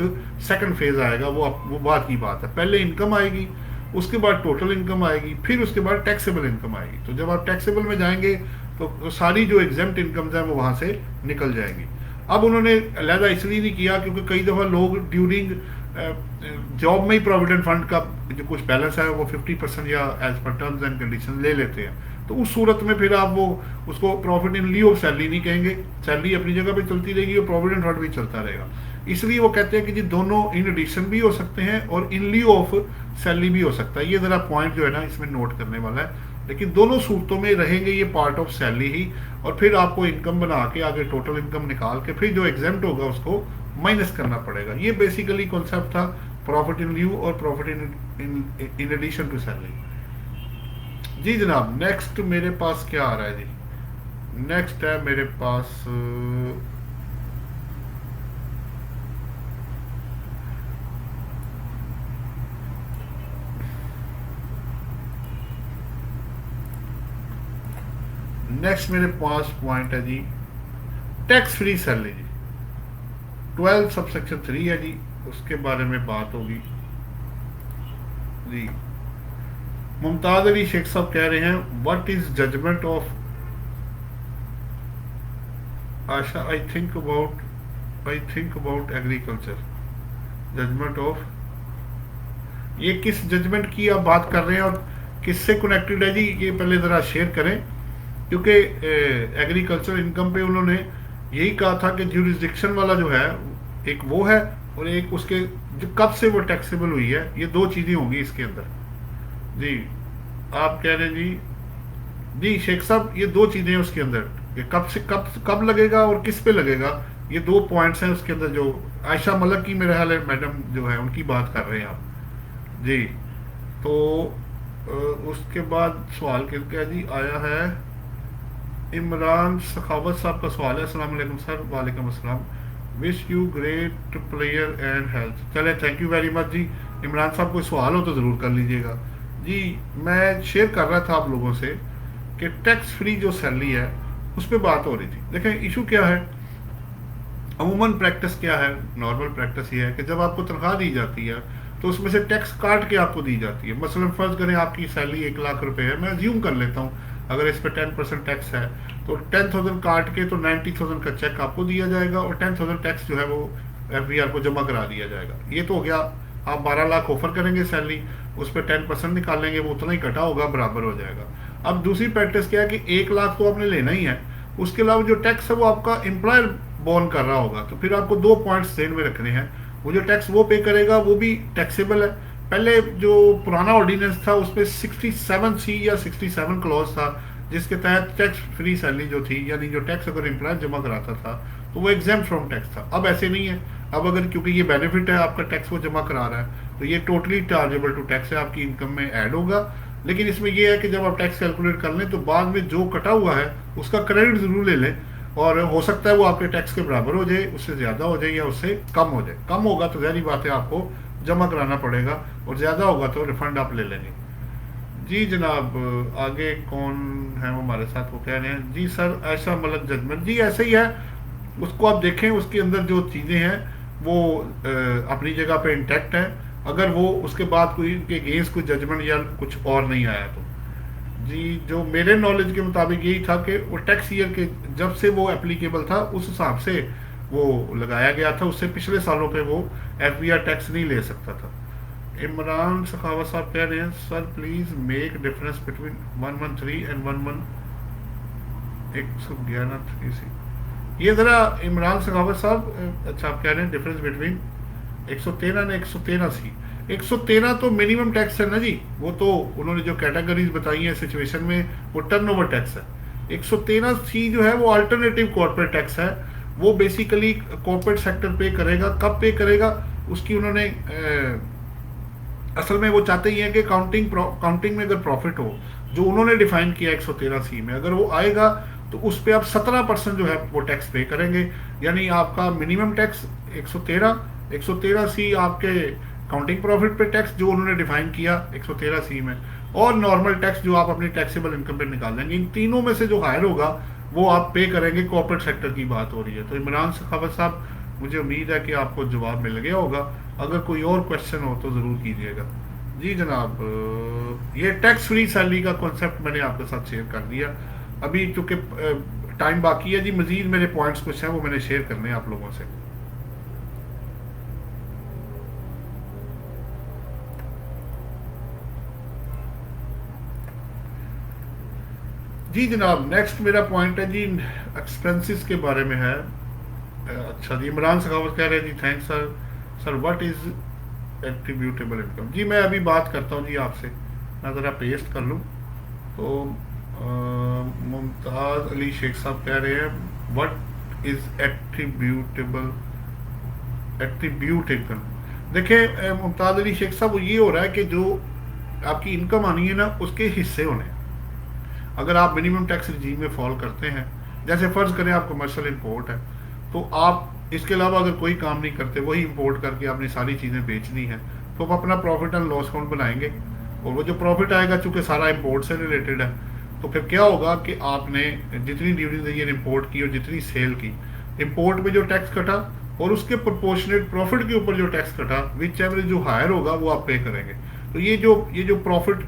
सेकंड फेज आएगा, वो बात की बात है। पहले इनकम आएगी, उसके बाद टोटल इनकम आएगी, फिर उसके बाद टैक्सेबल इनकम आएगी। तो जब आप टैक्सेबल में जाएंगे तो सारी जो एग्जेम्प्ट इनकम्स हैं वो वहाँ से निकल जाएंगी। अब उन्होंने अलहदा इसलिए नहीं किया क्योंकि कई दफ़ा लोग ड्यूरिंग जॉब में ही प्रोविडेंट फंड का जो कुछ बैलेंस है वो 50% या as per terms and condition ले लेते हैं। तो उस सूरत में फिर आप वो उसको profit in leave of salary नहीं कहेंगे, सैलरी अपनी जगह पे चलती रहेगी और प्रोविडेंट फंड भी चलता रहेगा। इसलिए वो कहते हैं कि जी दोनों इन एडिशन भी हो सकते हैं और इन लीव ऑफ सैलरी भी हो सकता है। ये ज़रा पॉइंट जो है ना इसमें नोट करने वाला है, लेकिन दोनों सूरतों में रहेंगे ये पार्ट ऑफ सैलरी ही। और फिर आपको इनकम बना के आगे टोटल इनकम निकाल के फिर जो एग्जेम्प्ट होगा उसको माइनस करना पड़ेगा। ये बेसिकली कॉन्सेप्ट था प्रॉफिट इन लीव और profit in addition to salary. जी जनाब, नेक्स्ट मेरे पास क्या आ रहा है जी? नेक्स्ट है मेरे पास नेक्स्ट मेरे पास पॉइंट है जी टैक्स फ्री सैलरी जी, 12 सबसेक्शन 3 है जी, उसके बारे में बात होगी जी। मुमताज अली शेख साहब कह रहे हैं what is judgment of Asha I think about agriculture judgment of, ये किस जजमेंट की आप बात कर रहे हैं और किससे कनेक्टेड है जी, ये पहले ज़रा शेयर करें, क्योंकि एग्रीकल्चर इनकम पे उन्होंने यही कहा था कि ज्यूरिसडिक्शन वाला जो है एक वो है, और एक उसके जो कब से वो टैक्सेबल हुई है, ये दो चीज़ें होंगी इसके अंदर जी। आप कह रहे हैं जी शेख साहब ये दो चीज़ें हैं उसके अंदर, ये कब से कब लगेगा और किस पे लगेगा, ये दो पॉइंट्स हैं उसके अंदर जो आयशा मलक की मेरे ख्याल है मैडम जो है उनकी बात कर रहे हैं आप जी। तो उसके बाद सवाल क्या जी आया है, इमरान सखावत साहब का सवाल है, अस्सलाम वालेकुम सर। वालेकुम अस्सलाम, wish you great player and health. चले थैंक यू वेरी मच जी। इमरान साहब कोई सवाल हो तो ज़रूर कर लीजिएगा जी। मैं शेयर कर रहा था आप लोगों से कि टैक्स फ्री जो सैलरी है उस पर बात हो रही थी। देखें इशू क्या है, अमूमन प्रैक्टिस क्या है, नॉर्मल प्रैक्टिस ये है कि जब आपको तनख्वाह दी जाती है तो उसमें से टैक्स काट के आपको दी जाती है। मसलन फ़र्ज़ करें आपकी सैलरी 1 लाख रुपए है, मैं अज्यूम कर लेता हूँ, अगर इस पर 10% टैक्स है तो 10,000 काट के तो 90,000 का चेक आपको दिया जाएगा और 10,000 टैक्स जो है वो FBR को जमा करा दिया जाएगा। ये तो हो गया, आप 12 लाख ऑफर करेंगे सैलरी, उस पर 10% निकालेंगे, वो उतना ही कटा होगा, बराबर हो जाएगा। अब दूसरी प्रैक्टिस क्या है कि 1 लाख तो आपने लेना ही है, उसके अलावा जो टैक्स है वो आपका एम्प्लॉयर बोर्न कर रहा होगा, तो फिर आपको दो पॉइंट्स ध्यान में रखने हैं। वो जो टैक्स वो पे करेगा वो भी टैक्सेबल है। पहले जो पुराना ऑर्डिनेंस था उसमें 67C या 67 क्लॉज था जिसके तहत टैक्स फ्री सैलरी जो थी, यानी जो टैक्स अगर एम्प्लॉयर जमा कराता था तो वो एग्जाम फ्रॉम टैक्स था। अब ऐसे नहीं है, अब अगर क्योंकि ये बेनिफिट है आपका टैक्स वो जमा करा रहा है तो ये टोटली चार्जेबल टू टैक्स है, आपकी इनकम में ऐड होगा। लेकिन इसमें ये है कि जब आप टैक्स कैलकुलेट कर लें तो बाद में जो कटा हुआ है उसका क्रेडिट जरूर ले लें, और हो सकता है वो आपके टैक्स के बराबर हो जाए, उससे ज़्यादा हो जाए या उससे कम हो जाए। कम होगा तो ज़ाहिर बात है आपको जमा कराना पड़ेगा, और ज़्यादा होगा तो रिफंड आप ले लेंगे जी। जनाब आगे कौन है वो हमारे साथ, वो कह रहे हैं जी सर ऐसा मलक जजमेंट जी ऐसे ही है, उसको आप देखें उसके अंदर जो चीज़ें हैं वो अपनी जगह पे इंटैक्ट है। अगर वो उसके बाद कोई उनके अगेंस्ट कोई जजमेंट या कुछ और नहीं आया तो जी, जो मेरे नॉलेज के मुताबिक यही था कि वो टैक्स ईयर के जब से वो एप्लीकेबल था उस हिसाब से वो लगाया गया था, उससे पिछले सालों पे वो FBR टैक्स नहीं ले सकता था। इमरान सखावत साहब कह रहे हैं sir please make difference between 113 and 111 ये ज़रा इमरान सखावत साहब, अच्छा आप कह रहे हैं डिफरेंस बिटवीन 113 ने 113C। 113 तो मिनिमम टैक्स है ना जी, वो तो उन्होंने जो कैटेगरीज बताई हैं सिचुएशन में वो टर्नओवर टैक्स है। 113C जो है वो अल्टरनेटिव कॉर्पोरेट टैक्स है, वो बेसिकली कॉर्पोरेट सेक्टर पे करेगा। कब पे करेगा उसकी उन्होंने असल में वो चाहते ही हैं कि काउंटिंग में अगर प्रॉफिट हो जो उन्होंने डिफाइन किया 113C में, अगर वो आएगा तो उस पर आप 17% जो है वो टैक्स पे करेंगे। यानी आपका मिनिमम टैक्स 113C आपके काउंटिंग प्रॉफिट पे टैक्स जो उन्होंने डिफाइन किया 113C में, और नॉर्मल टैक्स जो आप अपनी टैक्सेबल इनकम पे निकाल देंगे। इन तीनों में से जो हायर होगा वो आप पे करेंगे। कॉर्पोरेट सेक्टर की बात हो रही है। तो इमरान सखावत साहब मुझे उम्मीद है कि आपको जवाब मिल गया होगा, अगर कोई और क्वेश्चन हो तो ज़रूर कीजिएगा जी। जनाब ये टैक्स फ्री सैलरी का कॉन्सेप्ट मैंने आपके साथ शेयर कर दिया। अभी चूँकि टाइम बाकी है जी, मज़ीद मेरे पॉइंट्स कुछ हैं वो मैंने शेयर करने हैं आप लोगों से जी। जनाब नेक्स्ट मेरा पॉइंट है जी एक्सपेंसेस के बारे में है। अच्छा जी, इमरान सखावत कह रहे हैं जी thanks sir. Sir what is attributable income जी, मैं अभी बात करता हूँ जी आपसे, मैं ज़रा पेस्ट कर लूँ। तो मुमताज़ अली शेख साहब कह रहे हैं व्हाट इज़ एट्रीब्यूट इनकम। देखिए मुमताज़ अली शेख साहब, वो ये हो रहा है कि जो आपकी इनकम आनी है ना उसके हिस्से होने हैं। अगर आप मिनिमम टैक्स रिजीम में फॉल करते हैं, जैसे फ़र्ज़ करें आप कमर्शियल इंपोर्ट है, तो आप इसके अलावा अगर कोई काम नहीं करते, वही इंपोर्ट करके आपने सारी चीज़ें बेचनी है, तो आप अपना प्रॉफिट एंड लॉस अकाउंट बनाएंगे, और वो जो प्रॉफिट आएगा चूँकि सारा इंपोर्ट से रिलेटेड है तो फिर क्या होगा कि आपने जितनी ड्यूरिंग द ईयर इम्पोर्ट की और जितनी सेल की, इम्पोर्ट में जो टैक्स कटा और उसके प्रोपोर्शनेट प्रॉफिट के ऊपर जो टैक्स कटा, विच एवरेज जो हायर होगा वो आप पे करेंगे। तो ये जो प्रॉफिट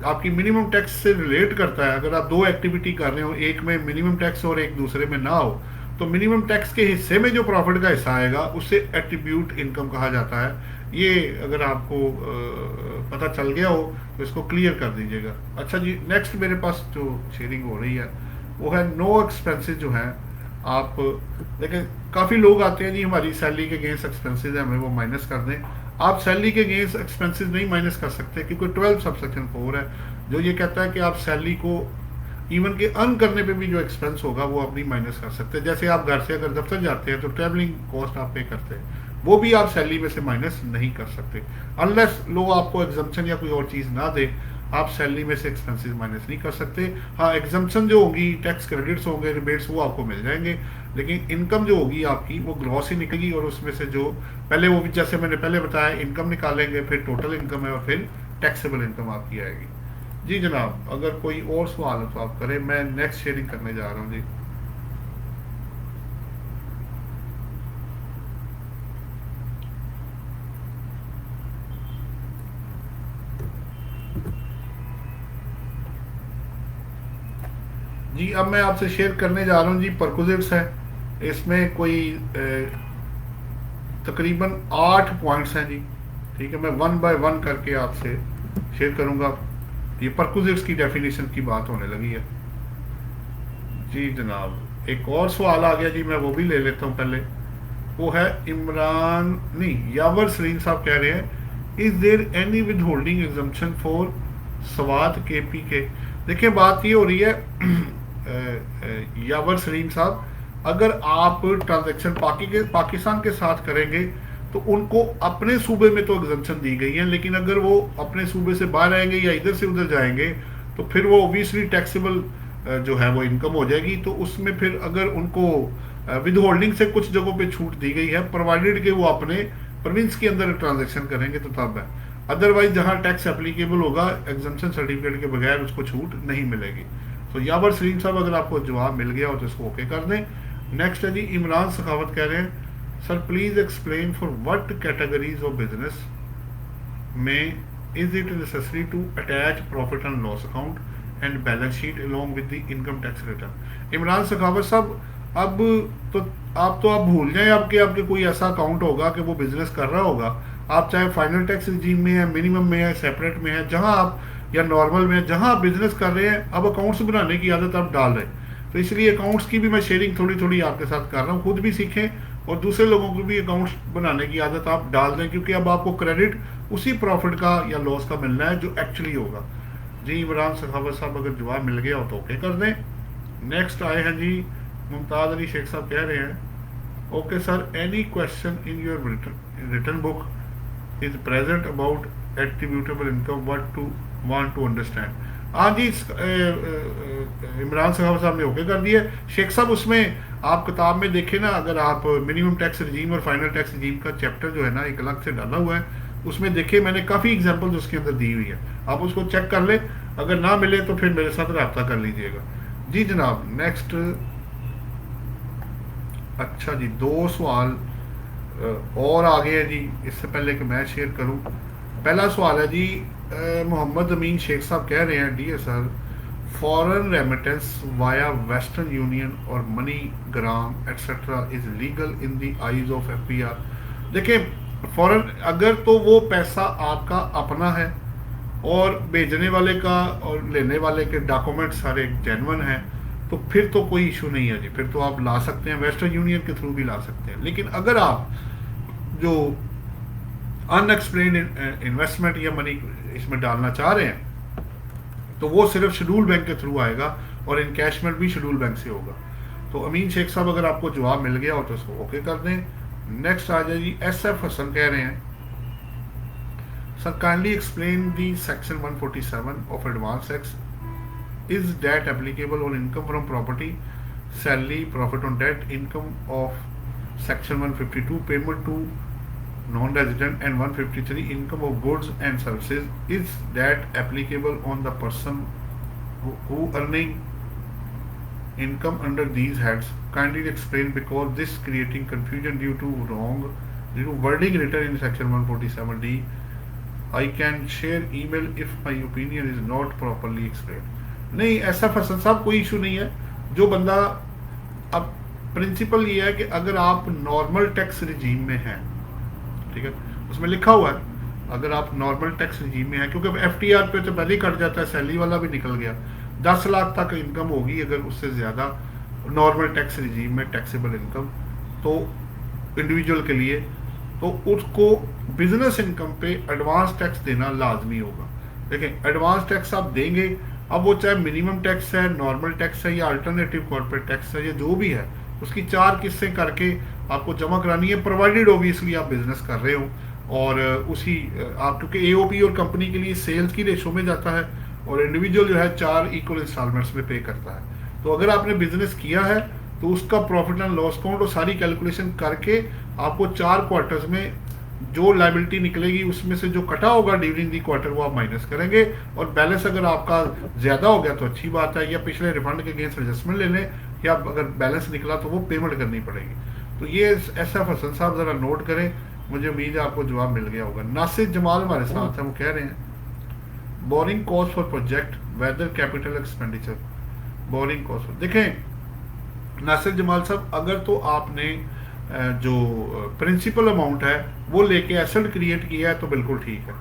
आपकी मिनिमम टैक्स से रिलेट करता है, अगर आप दो एक्टिविटी कर रहे हो, एक में मिनिमम टैक्स और एक दूसरे में ना हो, तो मिनिमम टैक्स के हिस्से में जो प्रॉफिट का हिस्सा आएगा उसे एट्रीब्यूट इनकम कहा जाता है। ये अगर आपको पता चल गया हो तो इसको क्लियर कर दीजिएगा। अच्छा जी, नेक्स्ट मेरे पास जो शेयरिंग हो रही है वो है नो एक्सपेंसेस जो है। आप देखें, काफ़ी लोग आते हैं जी हमारी सैलरी के अगेंस्ट एक्सपेंसेस है, हमें वो माइनस कर दें। आप सैलरी के अगेंस्ट एक्सपेंसेस नहीं माइनस कर सकते, क्योंकि 12 सबसेक्शन 4 है जो ये कहता है कि आप सैलरी को इवन के अर्न करने पे भी जो एक्सपेंस होगा वो आप नहीं माइनस कर सकते। जैसे आप घर से अगर दफ्तर जाते हैं तो ट्रैवलिंग कॉस्ट आप पे करते हैं, वो भी आप सैलरी में से माइनस नहीं कर सकते। अनलेस लोग आपको एग्जम्पशन या कोई और चीज़ ना दे, आप सैलरी में से एक्सपेंसेस माइनस नहीं कर सकते। हाँ, एग्जम्पशन जो होगी, टैक्स क्रेडिट्स होंगे, रिबेट्स, वो आपको मिल जाएंगे, लेकिन इनकम जो होगी आपकी वो ग्रॉस ही निकलेगी। और उसमें से जो पहले वो भी जैसे मैंने पहले बताया, इनकम निकालेंगे, फिर टोटल इनकम है और फिर टैक्सेबल इनकम आपकी आएगी। जी जनाब, अगर कोई और सवाल हो तो आप करें, मैं नेक्स्ट शेयरिंग करने जा रहा हूँ जी। जी अब मैं आपसे शेयर करने जा रहा हूँ जी, परकुजिट्स है। इसमें कोई तकरीबन 8 पॉइंट्स हैं जी। ठीक है, मैं वन बाय वन करके आपसे शेयर करूँगा। ये परकुजिट्स की डेफिनेशन की बात होने लगी है। जी जनाब, एक और सवाल आ गया जी, मैं वो भी ले लेता हूँ पहले। वो है इमरान, नहीं, यावर सलीम साहब कह रहे हैं, is there any withholding exemption for Swat K P के। देखिए बात ये हो रही है यावर सलीम साहब, अगर आप ट्रांजैक्शन पाकिस्तान के साथ करेंगे तो उनको अपने सूबे में तो एग्जम्पशन दी गई है, लेकिन अगर वो अपने सूबे से बाहर आएंगे या इधर से उधर जाएंगे तो फिर वो ओबियसली टैक्सेबल जो है वो इनकम हो जाएगी। तो उसमें फिर अगर उनको विद होल्डिंग से कुछ जगहों पे छूट दी गई है, प्रोवाइडेड कि वो अपने प्रोविंस के अंदर ट्रांजैक्शन करेंगे तो तब है। अदरवाइज जहां टैक्स एप्लीकेबल होगा, एग्जम्पशन सर्टिफिकेट के बगैर उसको छूट नहीं मिलेगी। तो यावर सलीम साहब, अगर आपको जवाब मिल गया हो तो इसको ओके कर दें। नेक्स्ट है जी, इमरान सखावत कह रहे हैं, sir please explain for what categories of business में is it necessary to attach profit and loss account and balance sheet along with the income tax return. Imran Sakhawat साहब, अब तो आप भूल जाएं आपके कोई ऐसा अकाउंट होगा कि वो बिजनेस कर रहा होगा। आप चाहे फाइनल टैक्स रिजीम में है, मिनिमम में है, सेपरेट में है, जहां आप, या नॉर्मल में, जहां आप बिजनेस कर रहे हैं, अब अकाउंट्स बनाने की आदत आप डाल रहे हैं। तो इसलिए अकाउंट्स की भी मैं शेयरिंग थोड़ी थोड़ी आपके साथ कर रहा हूँ, खुद भी सीखें और दूसरे लोगों को भी अकाउंट्स बनाने की आदत आप डाल दें, क्योंकि अब आपको क्रेडिट उसी प्रॉफिट का या लॉस का मिलना है जो एक्चुअली होगा। जी इमरान सखावत साहब, अगर जवाब मिल गया हो तो ओके कर दें। नेक्स्ट आए हैं जी, मुमताज़ अली शेख साहब कह रहे हैं, okay sir, any question in your return book is present about attributable income, what to want to understand. हाँ जी, इमरान साहब ने ओके कर दिया। शेख साहब, उसमें आप किताब में देखें ना, अगर आप मिनिमम टैक्स रिजीम और फाइनल टैक्स रिजीम का चैप्टर जो है ना, एक अलग से डाला हुआ है, उसमें देखिए मैंने काफ़ी एग्जांपल्स उसके अंदर दी हुई है, आप उसको चेक कर लें। अगर ना मिले तो फिर मेरे साथ रब्ता कर लीजिएगा। जी जनाब, नेक्स्ट। अच्छा जी, 2 सवाल और आ गए हैं जी, इससे पहले कि मैं शेयर करूं। पहला सवाल है जी, मोहम्मद अमीन शेख साहब कह रहे हैं, dear sir, foreign remittance via Western Union और MoneyGram etcetera is legal in the eyes of FBR. देखिए, फॉरेन अगर तो वो पैसा आपका अपना है और भेजने वाले का और लेने वाले के डॉक्यूमेंट सारे जेन्युइन हैं, तो फिर तो कोई इशू नहीं है जी, फिर तो आप ला सकते हैं, वेस्टर्न यूनियन के थ्रू भी ला सकते हैं। लेकिन अगर आप जो अनएक्सप्लेन्ड इन्वेस्टमेंट या मनी इसमें डालना चाह रहे हैं, तो वो सिर्फ शेड्यूल बैंक के थ्रू आएगा और इनकैशमेंट भी शेड्यूल बैंक से होगा। तो अमीन शेख साहब, अगर आपको जवाब मिल गया हो तो उसको ओके कर दें। नेक्स्ट आ जाए जी, एस एफ हसन कह रहे हैं, sir kindly explain the section 147 of advance act, is that applicable on income from property, salary, profit on debt, income of section 152 payment to non-resident, and 153 income of goods and services, is that applicable on the person who earning income under these heads, kindly explain, because this creating confusion due to wording written in section 147D. I can share email if my opinion is not properly explained. नहीं, ऐसा फैसल साहब कोई इशू नहीं है। जो बंदा, अब प्रिंसिपल ये है कि अगर आप नॉर्मल टैक्स रिजीम में हैं, ठीक है, उसमें लिखा हुआ है अगर आप नॉर्मल टैक्स रिजीम में हैं, क्योंकि FTR पे तो पहले ही कट जाता है, सैलरी वाला भी निकल गया, 10 लाख तक इनकम होगी, अगर उससे ज़्यादा नॉर्मल टैक्स रिजीम में टैक्सेबल इनकम तो इंडिविजुअल के लिए, तो उसको बिजनेस इनकम पे एडवांस टैक्स देना लाजमी होगा। देखें, एडवांस टैक्स आप देंगे, अब वो चाहे मिनिमम टैक्स है, नॉर्मल टैक्स है, या अल्टरनेटिव कॉर्पोरेट टैक्स है, या जो भी है, उसकी 4 किस्सें करके आपको जमा करानी है, प्रोवाइडेड ऑब्वियसली आप बिजनेस कर रहे हो, और उसी आप, क्योंकि AOP और कंपनी के लिए सेल्स की रेशो में जाता है, और इंडिविजुअल जो है 4 इक्वल इंस्टॉलमेंट्स में पे करता है। तो अगर आपने बिजनेस किया है तो उसका प्रॉफिट एंड लॉस अकाउंट और सारी कैलकुलेशन करके आपको 4 क्वार्टर्स में जो लाइबिलिटी निकलेगी उसमें से जो कटा होगा ड्यूरिंग दी क्वार्टर वो आप माइनस करेंगे, और बैलेंस अगर आपका ज़्यादा हो गया तो अच्छी बात है, या पिछले रिफंड के अगेंस्ट एडजस्टमेंट ले लें, या अगर बैलेंस निकला तो वो पेमेंट करनी पड़ेगी। तो ये ऐसा हसन साहब ज़रा नोट करें, मुझे उम्मीद है आपको जवाब मिल गया होगा। नासिर जमाल हमारे साथ हैं, वो कह रहे हैं boring cost for project whether capital expenditure. Boring cost, देखें नासिर जमाल साहब, अगर तो आपने जो प्रिंसिपल अमाउंट है वो लेके एसेट क्रिएट किया है तो बिल्कुल ठीक है,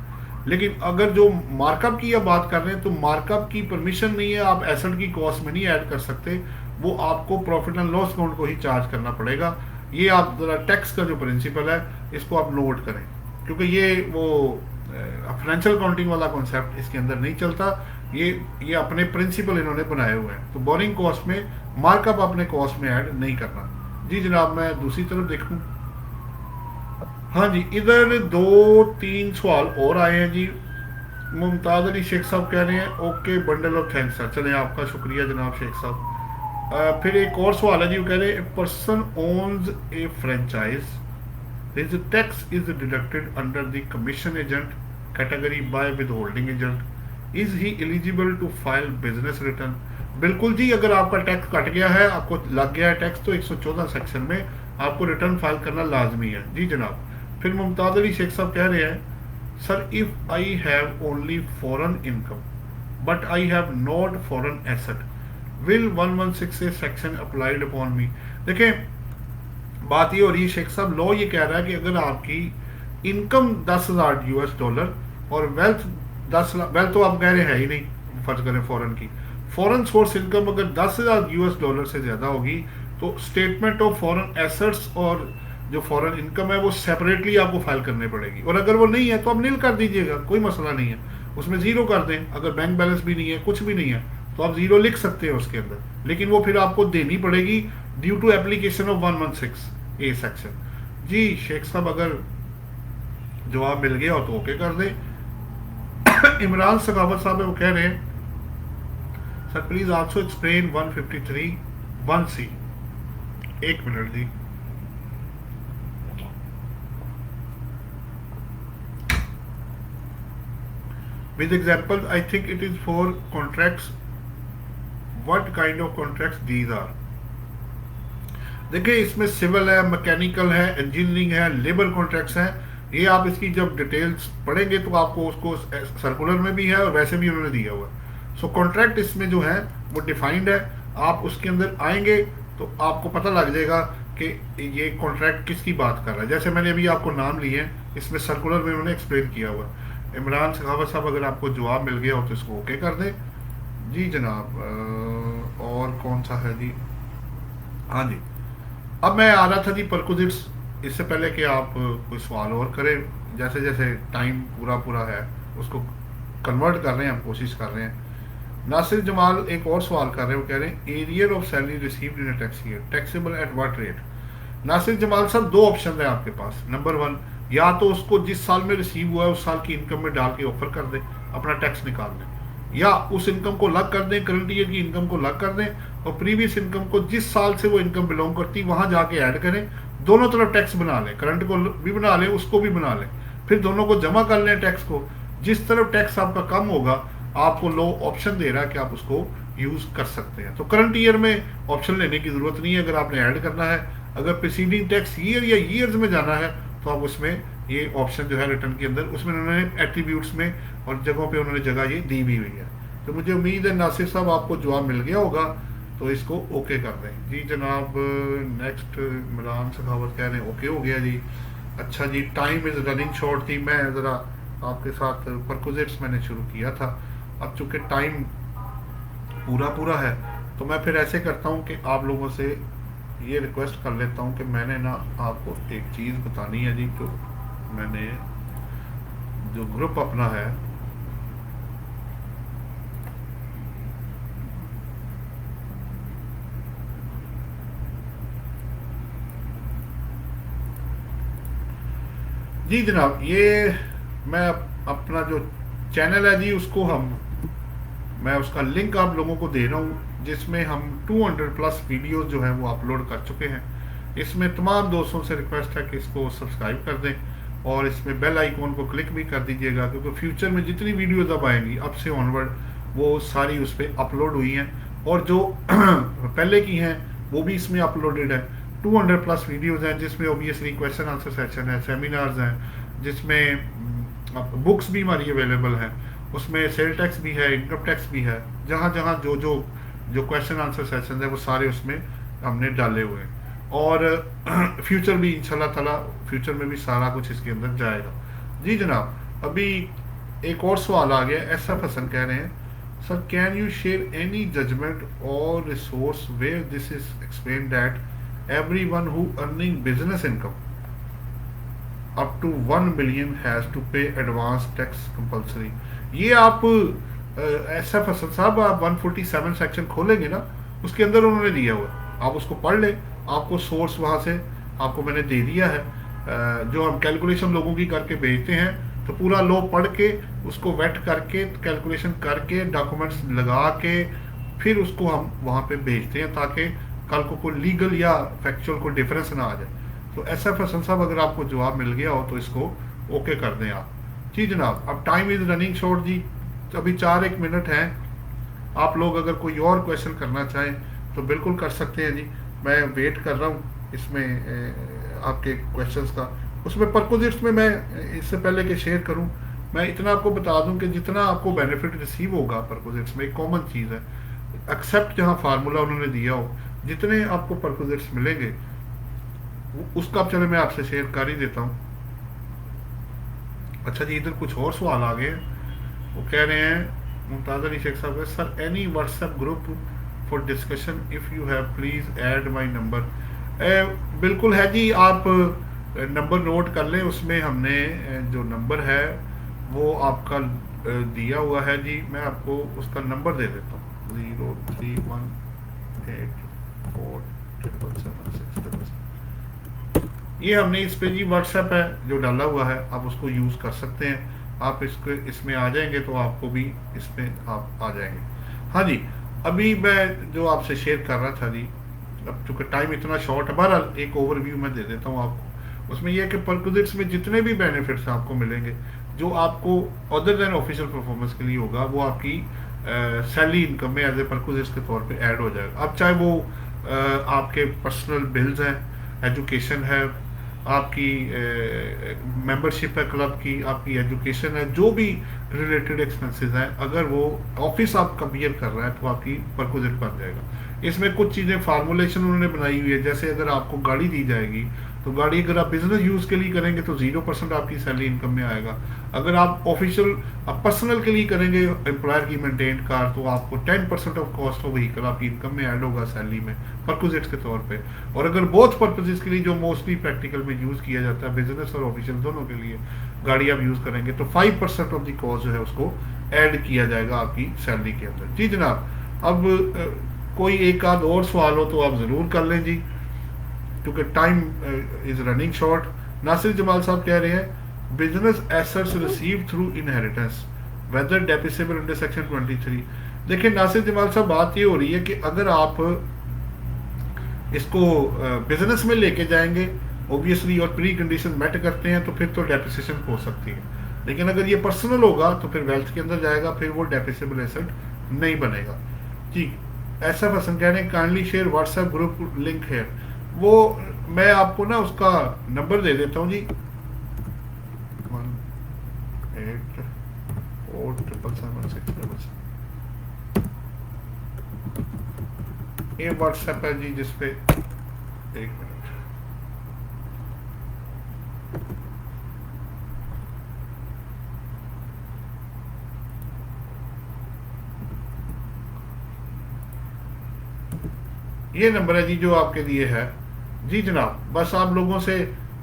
लेकिन अगर जो मार्कअप की आप बात कर रहे हैं तो मार्कअप की परमिशन नहीं है, आप एसेट की कॉस्ट में नहीं ऐड कर सकते, वो आपको प्रॉफिट एंड लॉस अकाउंट को ही चार्ज करना पड़ेगा। ये आप जरा टैक्स का जो प्रिंसिपल है इसको आप नोट करें, क्योंकि ये वो फाइनेंशियल अकाउंटिंग वाला कॉन्सेप्ट इसके अंदर नहीं चलता, ये अपने प्रिंसिपल इन्होंने बनाए हुए हैं। तो बोरिंग कॉस्ट में मार्कअप अपने कॉस्ट में ऐड नहीं करना। जी जनाब, मैं दूसरी तरफ देखूं। हाँ जी, इधर 2-3 सवाल और आए हैं जी। मुमताज अली शेख साहब कह रहे हैं okay bundle of thanks sir. चलें, आपका शुक्रिया जनाब शेख साहब। फिर एक और सवाल है जी, वो कह रहे हैं person owns a franchise, his tax is deducted under the commission agent category by withholding agent, is he eligible to file business return. बिल्कुल जी, अगर आपका टैक्स कट गया है, आपको लग गया है टैक्स, तो 114 सेक्शन में आपको रिटर्न फाइल करना लाजमी है। जी जनाब। फिर मुमताज अली शेख साहब कह रहे हैं sir, if I have only foreign income but I have not foreign asset, will 116 section applied upon मी। देखें, बात ये हो रही है शेख साहब, लॉ ये कह रहा है कि अगर आपकी इनकम $10,000 और वेल्थ 10 लाख, वेल्थ तो आप कह रहे हैं ही नहीं, फर्ज करें फॉरेन की, फॉरेन सोर्स इनकम अगर $10,000 से ज़्यादा होगी तो स्टेटमेंट ऑफ फॉरेन एसेट्स और जो फॉरेन इनकम है वो सेपरेटली आपको फाइल करनी पड़ेगी। और अगर वो नहीं है तो आप नील कर दीजिएगा, कोई मसला नहीं है, उसमें ज़ीरो कर दें। अगर बैंक बैलेंस भी नहीं है, कुछ भी नहीं है, तो आप ज़ीरो लिख सकते हैं उसके अंदर, लेकिन वो फिर आपको देनी पड़ेगी due to application of 116A section. जी शेख साहब, अगर जवाब मिल गया हो तो ओके कर दें। इमरान सखावत साहब वो कह रहे हैं sir please also explain 153(1)(c)। एक मिनट जी। With examples, I think it is for contracts. What kind of contracts these are? देखिए, इसमें सिविल है, मैकेनिकल है, इंजीनियरिंग है, लेबर कॉन्ट्रैक्ट्स हैं। ये आप इसकी जब डिटेल्स पढ़ेंगे तो आपको उसको सर्कुलर में भी है और वैसे भी उन्होंने दिया हुआ है। सो कॉन्ट्रैक्ट इसमें जो है वो डिफाइंड है। आप उसके अंदर आएंगे तो आपको पता लग जाएगा कि ये कॉन्ट्रैक्ट किसकी बात कर रहा है। जैसे मैंने अभी आपको नाम लिए हैं, इसमें सर्कुलर में उन्होंने एक्सप्लेन किया हुआ है। इमरान सखावत साहब, अगर आपको जवाब मिल गया हो तो इसको ओके कर दें। जी जनाब। और कौन सा है जी? हाँ जी, अब मैं आ रहा था जी परकुजिट्स। इससे पहले कि आप कोई सवाल और करें, जैसे जैसे टाइम पूरा है उसको कन्वर्ट कर रहे हैं, हम कोशिश कर रहे हैं। नासिर जमाल एक और सवाल कर रहे हैं, वो कह रहे हैं arrear of salary received in a tax year taxable at what rate. Nasir Jamal साहब, 2 ऑप्शन है आपके पास। नंबर 1, या तो उसको जिस साल में रिसीव हुआ है उस साल की इनकम में डाल के ऑफर कर दें, अपना टैक्स निकाल दें, या उस इनकम को अलग कर दें, करंट ईयर की इनकम को अलग कर दें और प्रीवियस इनकम को जिस साल से वो इनकम बिलोंग करती वहां जाके ऐड करें। दोनों तरफ टैक्स बना लें, करंट को भी बना लें, उसको भी बना लें, फिर दोनों को जमा कर लें टैक्स को। जिस तरफ टैक्स आपका कम होगा आपको लो ऑप्शन दे रहा है कि आप उसको यूज़ कर सकते हैं। तो करंट ईयर में ऑप्शन लेने की ज़रूरत नहीं है। अगर आपने ऐड करना है, अगर प्रीसीडिंग टैक्स ईयर या ईयर्स में जाना है, तो आप उसमें ये ऑप्शन जो है रिटर्न के अंदर, उसमें उन्होंने एट्रीब्यूट्स में और जगहों पे उन्होंने जगह ये दी भी हुई है। तो मुझे उम्मीद है नासिर साहब आपको जवाब मिल गया होगा, तो इसको ओके कर दें जी जनाब। नेक्स्ट इमरान सखावत कह रहे हैं ओके हो गया जी। अच्छा जी, टाइम इज़ रनिंग शॉर्ट थी, मैं ज़रा आपके साथ परकोजेट्स मैंने शुरू किया था, अब चूँकि टाइम पूरा पूरा है तो मैं फिर ऐसे करता हूँ कि आप लोगों से ये रिक्वेस्ट कर लेता हूँ कि मैंने ना आपको एक चीज़ बतानी है जी। तो मैंने जो ग्रुप अपना है, जी जनाब, ये मैं अपना जो चैनल है जी उसको मैं उसका लिंक आप लोगों को दे रहा हूँ, जिसमें हम 200 प्लस वीडियोस जो हैं वो अपलोड कर चुके हैं। इसमें तमाम दोस्तों से रिक्वेस्ट है कि इसको सब्सक्राइब कर दें और इसमें बेल आइकॉन को क्लिक भी कर दीजिएगा, क्योंकि फ्यूचर में जितनी वीडियोज अब आएंगी अब से ऑनवर्ड वो सारी उस पर अपलोड हुई हैं, और जो पहले की हैं वो भी इसमें अपलोडेड है। 200 प्लस वीडियोज़ हैं, जिसमें ओबियसली क्वेश्चन आंसर सेशन है, सेमिनार्स हैं, जिसमें बुक्स भी हमारी अवेलेबल हैं, उसमें सेल टैक्स भी है, इनकम टैक्स भी है, जहाँ जहाँ जो जो जो क्वेश्चन आंसर सेशन है वो सारे उसमें हमने डाले हुए हैं। और फ्यूचर भी इंशाल्लाह ताला फ्यूचर में भी सारा कुछ इसके अंदर जाएगा जी जनाब। अभी एक और सवाल आ गया, ऐसा हसन कह रहे हैं, sir can you share any judgment और resource where this is explain that everyone who earning business income up to 1 million has to pay advance tax compulsory। ये आप ऐसा फसल साहब आप 147 सेक्शन खोलेंगे ना, उसके अंदर उन्होंने दिया हुआ है, आप उसको पढ़ लें। आपको सोर्स वहाँ से आपको मैंने दे दिया है, जो हम कैलकुलेशन लोगों की करके भेजते हैं, तो पूरा लो पढ़ के उसको वेट करके कैलकुलेशन करके डॉक्यूमेंट्स लगा के फिर उसको हम वहाँ पे भेजते हैं, ताकि कल को कोई लीगल या फैक्चुअल को डिफरेंस ना आ जाए। तो ऐसा फैसल साहब अगर आपको जवाब मिल गया हो तो इसको ओके कर दें आप जी जनाब। अब टाइम इज़ रनिंग शॉर्ट जी, अभी 4-1 मिनट हैं। आप लोग अगर कोई और क्वेश्चन करना चाहें तो बिल्कुल कर सकते हैं जी, मैं वेट कर रहा हूँ इसमें आपके क्वेश्चंस का। उसमें परपोजिट्स में मैं इससे पहले कि शेयर करूँ, मैं इतना आपको बता दूं कि जितना आपको बेनिफिट रिसीव होगा परपोजिट्स में, एक कॉमन चीज़ है, एक्सेप्ट जहाँ फार्मूला उन्होंने दिया हो, जितने आपको परपोजिट्स मिलेंगे उसका चलो मैं आपसे शेयर कर ही देता हूँ। अच्छा जी, इधर कुछ और सवाल आ गए, वो कह रहे हैं मुमताज़ अली शेख साहब, sir any WhatsApp group for discussion if you have please add my number. बिल्कुल है जी, आप नंबर नोट कर लें, उसमें हमने जो नंबर है वो आपका दिया हुआ है जी। मैं आपको उसका नंबर दे देता हूँ, 0318477677। ये हमने इस पे जी व्हाट्सएप है जो डाला हुआ है, आप उसको यूज़ कर सकते हैं। आप इसको इसमें आ जाएंगे तो आपको भी इसमें आप आ जाएंगे। हाँ जी, अभी मैं जो आपसे शेयर कर रहा था जी, अब चूँकि टाइम इतना शॉर्ट है, बहरहाल एक ओवरव्यू मैं दे देता हूँ आपको। उसमें यह है कि परक्विजिट्स में जितने भी बेनिफिट्स आपको मिलेंगे, जो आपको अदर देन ऑफिशियल परफॉर्मेंस के लिए होगा, वो आपकी सैलरी इनकम में एज ए परक्विजिट्स के तौर पे ऐड हो जाएगा। अब चाहे वो आपके पर्सनल बिल्स हैं, एजुकेशन है, आपकी मेंबरशिप है क्लब की, आपकी एजुकेशन है, जो भी रिलेटेड एक्सपेंसेस हैं, अगर वो ऑफिस आपका बियर कर रहा है तो आपकी परक्विजिट बन जाएगा। इसमें कुछ चीज़ें फार्मूलेशन उन्होंने बनाई हुई है, जैसे अगर आपको गाड़ी दी जाएगी तो गाड़ी अगर आप बिजनेस यूज़ के लिए करेंगे तो 0% आपकी सैलरी इनकम में आएगा। अगर आप ऑफिशियल पर्सनल के लिए करेंगे एम्प्लॉयर की मेंटेन्ड कार, तो आपको 10% ऑफ कॉस्ट ऑफ व्हीकल आपकी इनकम में ऐड होगा सैलरी में परक्विजिट्स के तौर पे। और अगर बोथ पर्पजेस के लिए, जो मोस्टली प्रैक्टिकल में यूज़ किया जाता है, बिजनेस और ऑफिशियल दोनों के लिए गाड़ी आप यूज़ करेंगे, तो 5% ऑफ द कॉस्ट जो है उसको ऐड किया जाएगा आपकी सैलरी के अंदर जी जनाब। अब कोई एक आध और सवाल हो तो आप ज़रूर कर लें जी, क्योंकि time is running short. Nasir Jamal साहब कह रहे हैं business assets receive through inheritance whether depreciable under section 23। देखिए नासिर जमाल साहब, बात ये हो रही है कि अगर आप इसको बिजनेस में लेके जाएंगे ओबियसली और प्री कंडीशन मेट करते हैं, तो फिर तो डेप्रिसिएशन हो सकती है। लेकिन अगर ये पर्सनल होगा तो फिर वेल्थ के अंदर जाएगा, फिर वो डेफिसिबल एसेट नहीं बनेगा। जी, ऐसा पसंद कह रहे हैं kindly share WhatsApp group link है। वो मैं आपको ना उसका नंबर दे देता हूँ जी, 1847776, ये व्हाट्सएप है जी जिसपे, एक मिनट, ये नंबर है जी जो आपके लिए है। जी जनाब, बस आप लोगों से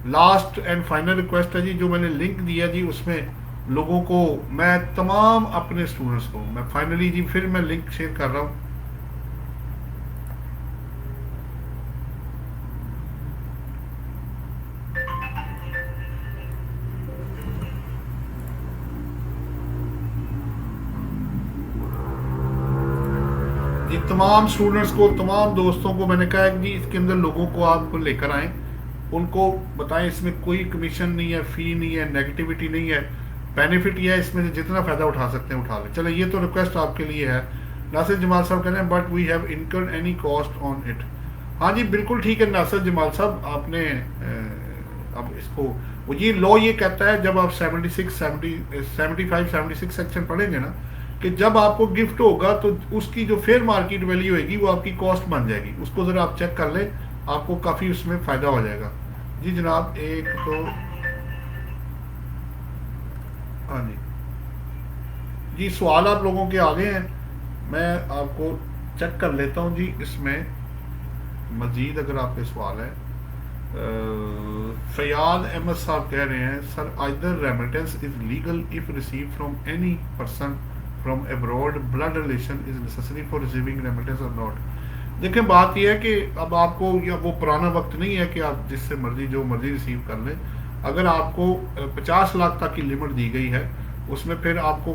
लास्ट एंड फाइनल रिक्वेस्ट है जी, जो मैंने लिंक दिया जी उसमें लोगों को, मैं तमाम अपने स्टूडेंट्स को मैं फाइनली जी फिर मैं लिंक शेयर कर रहा हूँ। जी तमाम स्टूडेंट्स को, तमाम दोस्तों को मैंने कहा है कि इसके अंदर लोगों को आप लेकर आएँ, उनको बताएं इसमें कोई कमीशन नहीं है, फ़ी नहीं है, नेगेटिविटी नहीं है, बेनिफिट ये है इसमें से जितना फ़ायदा उठा सकते हैं उठा लें। चलो ये तो रिक्वेस्ट आपके लिए है। नासिर जमाल साहब कह रहे हैं but we have incurred any cost on it. हाँ जी बिल्कुल ठीक है नासिर जमाल साहब, आपने अब इसको, वो ये लॉ ये कहता है जब आप 75 76 सेक्शन पढ़ेंगे ना, कि जब आपको गिफ्ट होगा तो उसकी जो फेयर मार्केट वैल्यू होगी वो आपकी कॉस्ट बन जाएगी। उसको ज़रा आप चेक कर लें, आपको काफ़ी उसमें फ़ायदा हो जाएगा। जी जनाब, एक तो हाँ जी, जी सवाल आप लोगों के आगे हैं, मैं आपको चेक कर लेता हूँ जी इसमें मज़ीद अगर आपके सवाल है। फयाद अहमद साहब कह रहे हैं sir either remittance is legal if receive from any person from abroad, blood relation is necessary for receiving remittance और नॉट। देखें बात यह है कि अब आपको, या वो पुराना वक्त नहीं है कि आप जिससे मर्जी जो मर्जी रिसीव कर लें। अगर आपको 50 लाख तक की लिमिट दी गई है, उसमें फिर आपको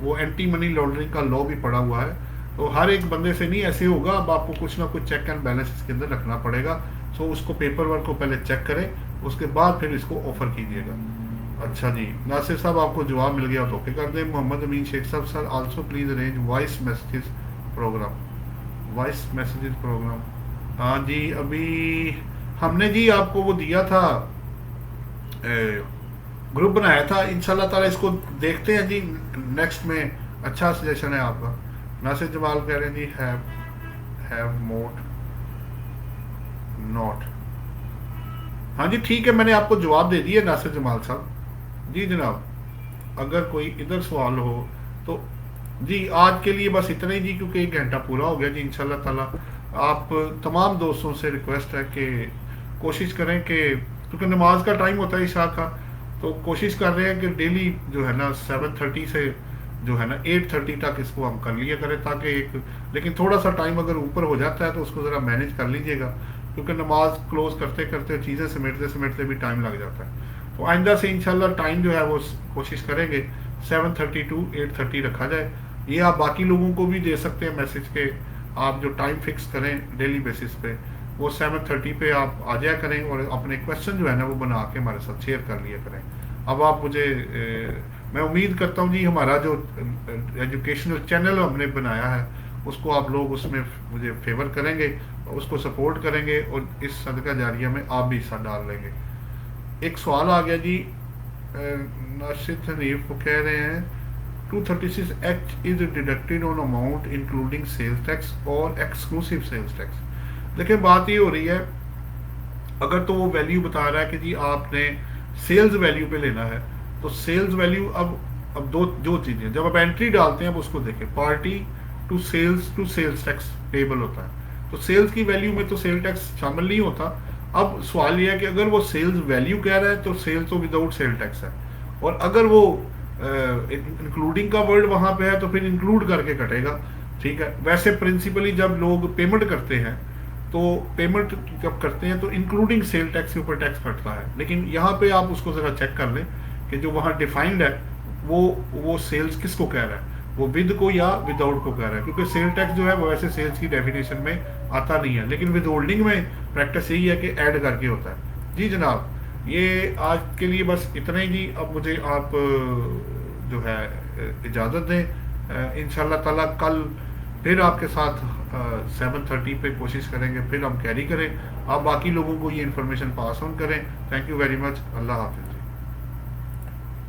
वो एंटी मनी लॉन्ड्रिंग का लॉ भी पड़ा हुआ है, तो हर एक बंदे से नहीं ऐसे होगा। अब आपको कुछ ना कुछ चेक एंड बैलेंस इसके अंदर रखना पड़ेगा। सो उसको पेपर वर्क को पहले चेक करें, उसके बाद फिर इसको ऑफर कीजिएगा। अच्छा जी, नासिर साहब आपको जवाब मिल गया तो ओके कर दें। मोहम्मद अमीन शेख साहब sir also please arrange voice messages programme, voice messages programme. हाँ जी, अभी हमने जी आपको वो दिया था, ग्रुप बनाया था। इंशाल्लाह ताला इसको देखते हैं जी नेक्स्ट में। अच्छा सजेशन है आपका। नासिर जमाल कह रहे हैं जी हैव मोट नॉट। हाँ जी ठीक है, मैंने आपको जवाब दे दिया नासिर जमाल साहब। जी जनाब, अगर कोई इधर सवाल हो तो जी आज के लिए बस इतना ही जी, क्योंकि 1 घंटा पूरा हो गया जी। इंशाल्लाह ताला आप तमाम दोस्तों से रिक्वेस्ट है कि कोशिश करें कि, क्योंकि नमाज का टाइम होता है इशा का, तो कोशिश कर रहे हैं कि डेली जो है ना 7:30 से जो है ना 8:30 तक इसको हम कर लिया करें, ताकि एक, लेकिन थोड़ा सा टाइम अगर ऊपर हो जाता है तो उसको ज़रा मैनेज कर लीजिएगा, क्योंकि नमाज क्लोज करते करते चीज़ें समेटते समेटते भी टाइम लग जाता है। तो आइंदा से इंशाल्लाह टाइम जो है वो कोशिश करेंगे 7:30 to 8:30 रखा जाए। ये आप बाकी लोगों को भी दे सकते हैं मैसेज के, आप जो टाइम फिक्स करें डेली बेसिस पे, वो 7:30 पे आप आ जाया करें और अपने क्वेश्चन जो है ना वो बना के हमारे साथ शेयर कर लिया करें। अब आप मुझे मैं उम्मीद करता हूँ जी हमारा जो एजुकेशनल चैनल हमने बनाया है उसको आप लोग उसमें मुझे फेवर करेंगे, उसको सपोर्ट करेंगे और इस सदका जारिया में आप भी हिस्सा डाल लेंगे। एक सवाल आ गया जी, नाशिद हनीफ वो कह रहे हैं 236 is deducted on amount including sales tax और एक्सक्लूसिव सेल्स टैक्स। देखिए बात ये हो रही है, अगर तो वो वैल्यू बता रहा है कि जी आपने सेल्स वैल्यू पे लेना है, तो सेल्स वैल्यू अब दो चीज़ें, जब आप एंट्री डालते हैं अब उसको देखें, party to sales tax payable होता है, तो सेल्स की वैल्यू में तो सेल टैक्स शामिल नहीं होता। अब सवाल यह है कि अगर वो सेल्स वैल्यू कह रहा है तो सेल्स तो विदाउट सेल टैक्स है, और अगर वो इंक्लूडिंग का वर्ड वहाँ पे है तो फिर इंक्लूड करके कटेगा। ठीक है, वैसे प्रिंसिपली जब लोग पेमेंट करते हैं तो पेमेंट जब करते हैं तो इंक्लूडिंग सेल टैक्स के ऊपर टैक्स कटता है, लेकिन यहाँ पे आप उसको ज़रा चेक कर लें कि जो वहाँ डिफाइंड है वो सेल्स किसको कह रहा है, वो विद को या विदाउट को कह रहा है, क्योंकि सेल टैक्स जो है वो वैसे सेल्स की डेफिनेशन में आता नहीं है, लेकिन विद होल्डिंग में प्रैक्टिस यही है कि ऐड करके होता है। जी जनाब, ये आज के लिए बस इतना ही जी। अब मुझे आप जो है इजाज़त दें। इंशाल्लाह ताला कल फिर आपके साथ 7:30 पे कोशिश करेंगे, फिर हम कैरी करें, आप बाकी लोगों को ये इन्फॉर्मेशन पास ऑन करें। Thank you very much. अल्लाह हाफिज़।